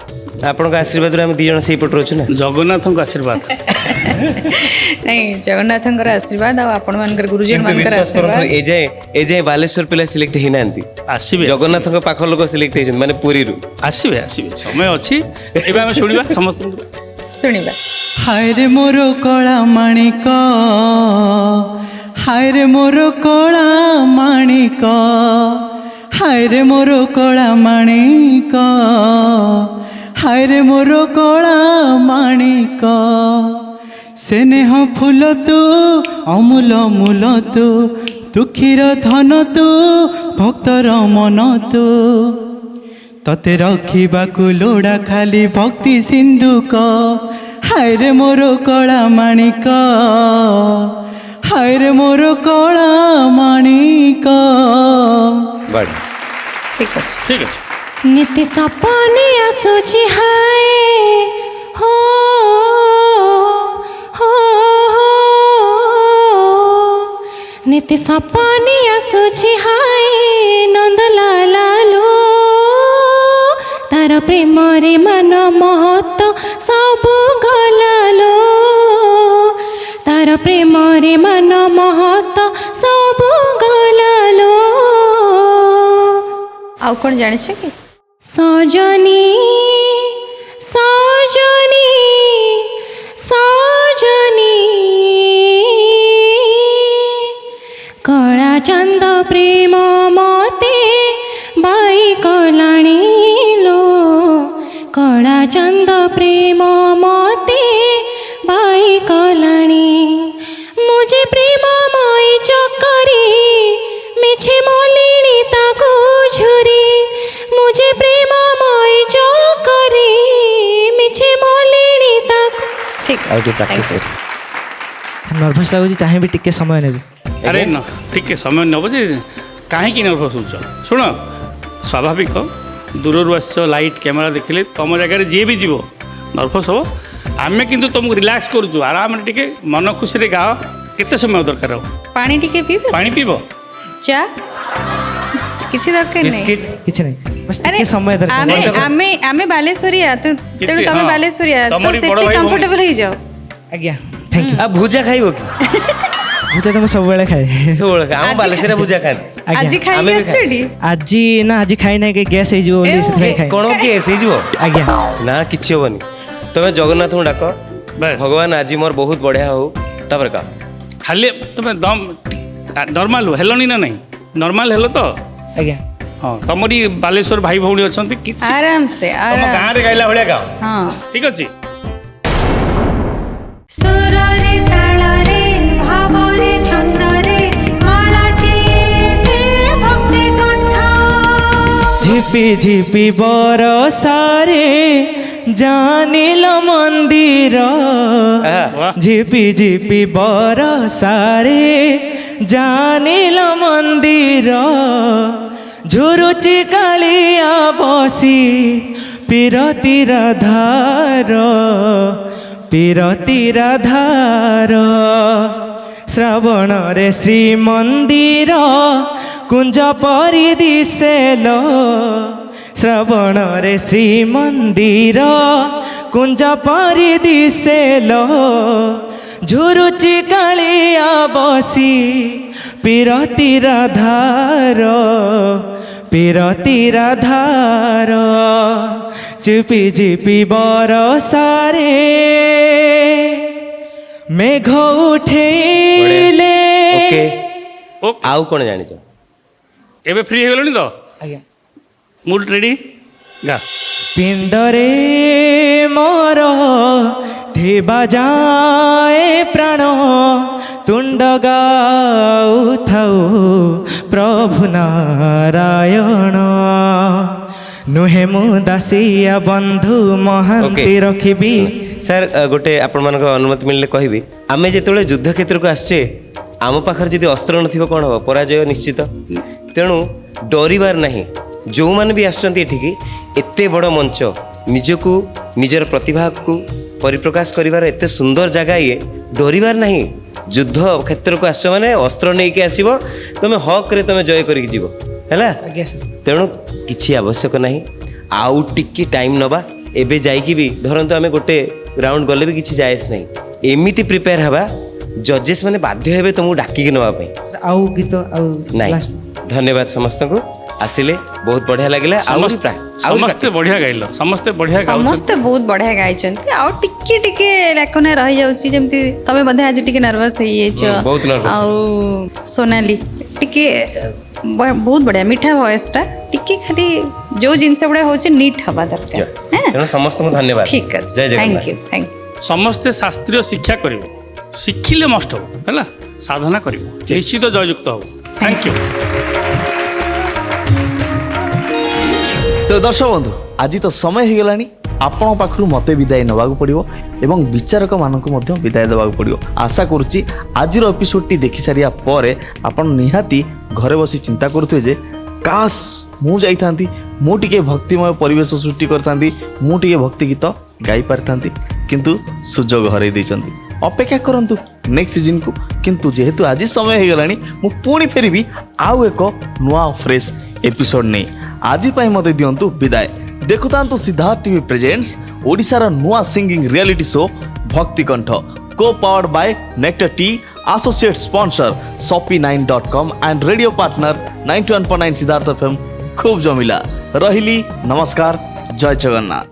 ଆପଣଙ୍କ ଆଶୀର୍ବାଦରୁ ଆମେ ଦି ଜଣ ସେଇ ପଟରୁ ଅଛୁ ନା। ଜଗନ୍ନାଥଙ୍କ ଆଶୀର୍ବାଦ। ନାଇଁ ଜଗନ୍ନାଥଙ୍କର ଆଶୀର୍ବାଦ ଆଉ ଆପଣମାନଙ୍କର ଗୁରୁଜନ କିନ୍ତୁ ମାନଙ୍କର ବିଶ୍ୱାସ କରନ୍ତୁ ଆଶୀର୍ବାଦ। ଏ ଯାଏ ବାଲେଶ୍ୱର ପିଲା ସିଲେକ୍ଟ ହେଇନାହାନ୍ତି। ଆସିବେ ଜଗନ୍ନାଥଙ୍କ ପାଖ ଲୋକ ସିଲେକ୍ଟ ହେଇଛନ୍ତି ମାନେ ପୁରୀରୁ। ଆସିବେ ଆସିବେ ସମୟ ଅଛି ଏବେ ଆମେ ଶୁଣିବା ସମସ୍ତଙ୍କୁ। ଶୁଣିବା। ହାୟ ରେ ମୋର କଳା ମାଣିକ ହାୟ ରେ ମୋର କଳା ମାଣିକ ହାୟ ରେ ମୋର କଳା ମାଣିକ ହାୟ ରେ ମୋର କଳା ମାଣିକ ସ୍ନେହ ଫୁଲ ତୁ ଅମୂଲ ମୂଲ ତୁ ଦୁଃଖୀର ଧନ ତୁ ଭକ୍ତର ମନ ତୁ ତତେ ରଖିବାକୁ ଲୋଡ଼ା ଖାଲି ଭକ୍ତି ସିନ୍ଧୁକ ହାୟ ରେ ମୋର କଳା ମାଣିକ ହାୟ ରେ ମୋର କଳା ମାଣିକ। ବଡ଼ ଠିକ ଅଛି। ଠିକ ଅଛି। ନିତି ସପନେ ଆସୁଛି ହାୟ ହୋ ହୋ ନିତି ସପନେ ଆସୁଛି ହାୟ ନନ୍ଦଲାଲାଲୋ ତାର ପ୍ରେମରେ ମାନ ମହତ ସବୁ ଗଲାଲୋ ତାର ପ୍ରେମରେ ମାନ ମହତ ସବୁ ଗଲାଲୋ। ଆଉ କ'ଣ ଜାଣିଛ କି? ସଜନୀ ସଜନୀ ସଜନୀ କଳା ଚନ୍ଦ ପ୍ରେମ ମତେ ବାଇ କଲାଣି ଲୋ କଳା ଚନ୍ଦ ପ୍ରେମ ମତେ ବାଇ କଲାଣି ମୁଁ ଯେ ପ୍ରେମମୟୀ ଚକରି ମିଛେ ମଲିଣି ତାକୁ ଝୁରି ମୁଁ ଯେ ପ୍ରେମମୟୀ ଚକରି ମିଛେ ମଲିଣି ତାକୁ। ଠିକ ଆଉ ଟିକେ ପ୍ରାକ୍ଟିସ୍ କର। ନର୍ଭସ୍ ଲାଗୁଛି ଚାହିଁବି ଟିକେ ସମୟ ନେବି। ଆରେ ଟିକେ ସମୟ ନେବ ଯେ କାହିଁକି ନର୍ଭସ୍ ହେଉଛ ଶୁଣ ସ୍ୱାଭାବିକ ଦୂରରୁ ଆସିଛ ଲାଇଟ୍ କ୍ୟାମେରା ଦେଖିଲେ ତୁମ ଜାଗାରେ ଯିଏ ବି ଯିବ ନର୍ଭସ୍ ହେବ ଆମେ କିନ୍ତୁ ତୁମକୁ ରିଲାକ୍ସ କରୁଛୁ ଆରାମରେ ଟିକେ ମନ ଖୁସିରେ ଗାଅ କେତେ ସମୟ ଦରକାର ହେବ ପାଣି ଟିକେ ପିଇବେ? ପାଣି ପିଇବ ଚା କିଛି ଦରକାର ନାହିଁ। ବିସ୍କିଟ୍ କିଛି ନାହିଁ ବାସ୍ ଆରେ ଟିକେ ସମୟ ଦରକାର। ଆମେ ଆମେ ବାଲେଶ୍ୱରିଆ ତେଣୁ କିଛି, ତମେ ହଁ। ବାଲେଶ୍ୱରିଆ ତ ତମରି ବଡ଼ ସେଠି ଭାଇ କମ୍ଫର୍ଟେବଲ ହେଇଯାଅ। ଆଜ୍ଞା ଥ୍ୟାଙ୍କ ୟୁ। ଆଉ ଭୁଜା ଖାଇବ କି? ଭୁଜା ତ ମୁଁ ସବୁବେଳେ ଖାଏ। ସବୁବେଳେ ଖାଏ। ଆମ ବାଲେଶ୍ୱରରେ ଭୁଜା ଖାଆନ୍ତି। ଆଜ୍ଞା। ଆଜି ଖାଇକି ଆମେ ବି ଆସିଛଟି? ଆଜି ନା ଆଜି ଖାଇ ନାହିଁ ଗ୍ୟାସ୍ ହେଇଯିବ ବୋଲି ସେଥିପାଇଁ ଖାଏ। କ'ଣ କେସ୍ ହେଇଯିବ? ଆଜ୍ଞା ନା କିଛି ହବନି ତମେ ଜଗନ୍ନାଥଙ୍କୁ ଡାକ ବାସ୍। ଭଗବାନ ଆଜି ମୋର ବହୁତ ବଢ଼ିଆ ହଉ ତାପରେ କହ ଖାଲି ତୁମେ ଦମ୍ ନର୍ମାଲ ହେଲଣି ନା ନାହିଁ ନର୍ମାଲ ହେଲ ତ ଆଜ୍ଞା ହଁ ତମରି ବାଲେଶ୍ୱର ଭାଇ ଭଉଣୀ ଅଛନ୍ତି କିଛି ଆରାମସେ ତମ ଗାଁରେ ଗାଇଲା ଭଳିଆ ଗାଅ ହଁ ଠିକ ଅଛି। ସୁରରେ ତାଳରେ ଭାବରେ ଛନ୍ଦରେ ମାଳାଟି ସେ ଭକ୍ତି କଣ୍ଠ ଝିପି ଝିପି ବରସାରେ ଜାନିଲ ମନ୍ଦିର ଝିପି ଝିପି ବରସାରେ ଜାନିଲ ମନ୍ଦିର ଝୁରୁଚି କାଳିଆ ବସି ପିରତିର ଧାର ପିରତିର ଧାର ଶ୍ରାବଣରେ ଶ୍ରୀମନ୍ଦିର କୁଞ୍ଜ ପରି ଦିଶେଲ ଶ୍ରାବଣରେ ଶ୍ରୀମନ୍ଦିର କୁଞ୍ଜ ପରି ଦିଶେଲ ଝୁରୁଚି କାଳିଆ ବସି ପିରତିର ଧାର ବିରତିର ଧାର ଝିପି ଝିପି ବରସାରେ ମେଘ ଉଠେଇଲେ। ଓକେ ଓକେ ଆଉ କ'ଣ ଜାଣିଛ? ଏବେ ଫ୍ରି ହେଇଗଲଣି ତ? ଆଜ୍ଞା। ମୁଡ୍ ରେଡି ଗା। ପିଣ୍ଡରେ ମୋର ଥିବା ଯାଏ ପ୍ରାଣ ତୁଣ୍ଡ ଗାଉଥାଉ ପ୍ରଭୁ ନାରାୟଣ। ନୁହେଁ ମୁଁ ଦାସିଆ ବନ୍ଧୁ ମହାନ୍ତି ରଖିବି। ସାର୍ ଗୋଟେ ଆପଣମାନଙ୍କ ଅନୁମତି ମିଳିଲେ କହିବି, ଆମେ ଯେତେବେଳେ ଯୁଦ୍ଧ କ୍ଷେତ୍ରକୁ ଆସିଛେ ଆମ ପାଖରେ ଯଦି ଅସ୍ତ୍ର ନଥିବ କ'ଣ ହେବ? ପରାଜୟ ନିଶ୍ଚିତ। ତେଣୁ ଡରିବାର ନାହିଁ। ଯେଉଁମାନେ ବି ଆସିଛନ୍ତି ଏଠିକି, ଏତେ ବଡ଼ ମଞ୍ଚ, ନିଜକୁ ନିଜର ପ୍ରତିଭାକୁ ପରିପ୍ରକାଶ କରିବାର ଏତେ ସୁନ୍ଦର ଜାଗା, ଇଏ ଡରିବାର ନାହିଁ। ଯୁଦ୍ଧ କ୍ଷେତ୍ରକୁ ଆସିଛ ମାନେ ଅସ୍ତ୍ର ନେଇକି ଆସିବ, ତୁମେ ହକ୍ରେ ତୁମେ ଜୟ କରିକି ଯିବ, ହେଲା? ଆଜ୍ଞା ସାର୍। ତେଣୁ କିଛି ଆବଶ୍ୟକ ନାହିଁ। ଆଉ ଟିକେ ଟାଇମ୍ ନେବା। ଏବେ ଯାଇକି ବି ଧରନ୍ତୁ ଆମେ ଗୋଟେ ରାଉଣ୍ଡ ଗଲେ ବି କିଛି ଯାଏସ୍ ନାହିଁ। ଏମିତି ପ୍ରିପେୟାର ହେବା, ଜଜେସ୍ ମାନେ ବାଧ୍ୟ ହେବେ ତୁମକୁ ଡାକିକି ନେବା ପାଇଁ। ଆଉ ଗୀତ ଆଉ ନାଇଁ, ଧନ୍ୟବାଦ ସମସ୍ତଙ୍କୁ। ଆସିଲେ ବହୁତ ବଢ଼ିଆ ଲାଗିଲା। ସମସ୍ତେ ବଢିଆ ଗାଇଲ, ସମସ୍ତେ ବଢିଆ ଗାଉଛନ୍ତି। ସମସ୍ତେ ବହୁତ ବଢିଆ ଗାଇଛନ୍ତି। ଆଉ ଟିକେ ଟିକେ ଲାକନା ରହିଯାଉଛି, ଯେମିତି ତମେ ବୋଧେ ଆଜି ଟିକେ ନର୍ଭସ୍ ହେଇଯାଇଛ। ବହୁତ nervous ଆଉ ସୋନାଲି ଟିକେ ବହୁତ ବଢିଆ ମିଠା ଭଏସଟା, ଟିକେ ଖାଲି ଯୋଉ ଜିନିଷ ଗୁଡା ହଉଛି ନିଟ୍ ହବା ଦରକାର। ତେଣୁ ସମସ୍ତଙ୍କୁ ଧନ୍ୟବାଦ। ଠିକ ଅଛି, ଜୟ thank Jagannath. You thank you. ସମସ୍ତେ ଶାସ୍ତ୍ରୀୟ ଶିକ୍ଷା କରିବେ, ଶିଖିଲେ ମଷ୍ଟ ହବ, ହେଲା? ସାଧନା କରିବ, ନିଶ୍ଚିତ ଜୟଯୁକ୍ତ ହବ। Thank you. ତ ଦର୍ଶକ ବନ୍ଧୁ, ଆଜି ତ ସମୟ ହେଇଗଲାଣି। ଆପଣଙ୍କ ପାଖରୁ ମୋତେ ବିଦାୟ ନେବାକୁ ପଡ଼ିବ ଏବଂ ବିଚାରକମାନଙ୍କୁ ମଧ୍ୟ ବିଦାୟ ଦେବାକୁ ପଡ଼ିବ। ଆଶା କରୁଛି ଆଜିର ଏପିସୋଡ଼ଟି ଦେଖିସାରିବା ପରେ ଆପଣ ନିହାତି ଘରେ ବସି ଚିନ୍ତା କରୁଥିବେ ଯେ କାସ୍ ମୁଁ ଯାଇଥାନ୍ତି, ମୁଁ ଟିକେ ଭକ୍ତିମୟ ପରିବେଶ ସୃଷ୍ଟି କରିଥାନ୍ତି, ମୁଁ ଟିକେ ଭକ୍ତି ଗୀତ ଗାଇପାରିଥାନ୍ତି, କିନ୍ତୁ ସୁଯୋଗ ହରାଇ ଦେଇଛନ୍ତି। ଅପେକ୍ଷା କରନ୍ତୁ ନେକ୍ସଟ ସିଜନକୁ। କିନ୍ତୁ ଯେହେତୁ ଆଜି ସମୟ ହେଇଗଲାଣି, ମୁଁ ପୁଣି ଫେରିବି ଆଉ ଏକ ନୂଆ ଫ୍ରେଶ୍ ଏପିସୋଡ଼ ନେଇ। ଆଜି ପାଇଁ ମୋତେ ଦିଅନ୍ତୁ ବିଦାୟ। ଦେଖୁଥାନ୍ତୁ ସିଦ୍ଧାର୍ଥ ଟିଭି ପ୍ରେଜେଣ୍ଟସ୍, ଓଡ଼ିଶାର ନୂଆ singing reality show Bhakti Kantha, co powered by nectar tea, associate sponsor shopee9.com and radio partner 91.9 Siddharth FM। ଖୁବ୍ ଜମିଲା। ରହିଲି, ନମସ୍କାର, ଜୟ ଜଗନ୍ନାଥ।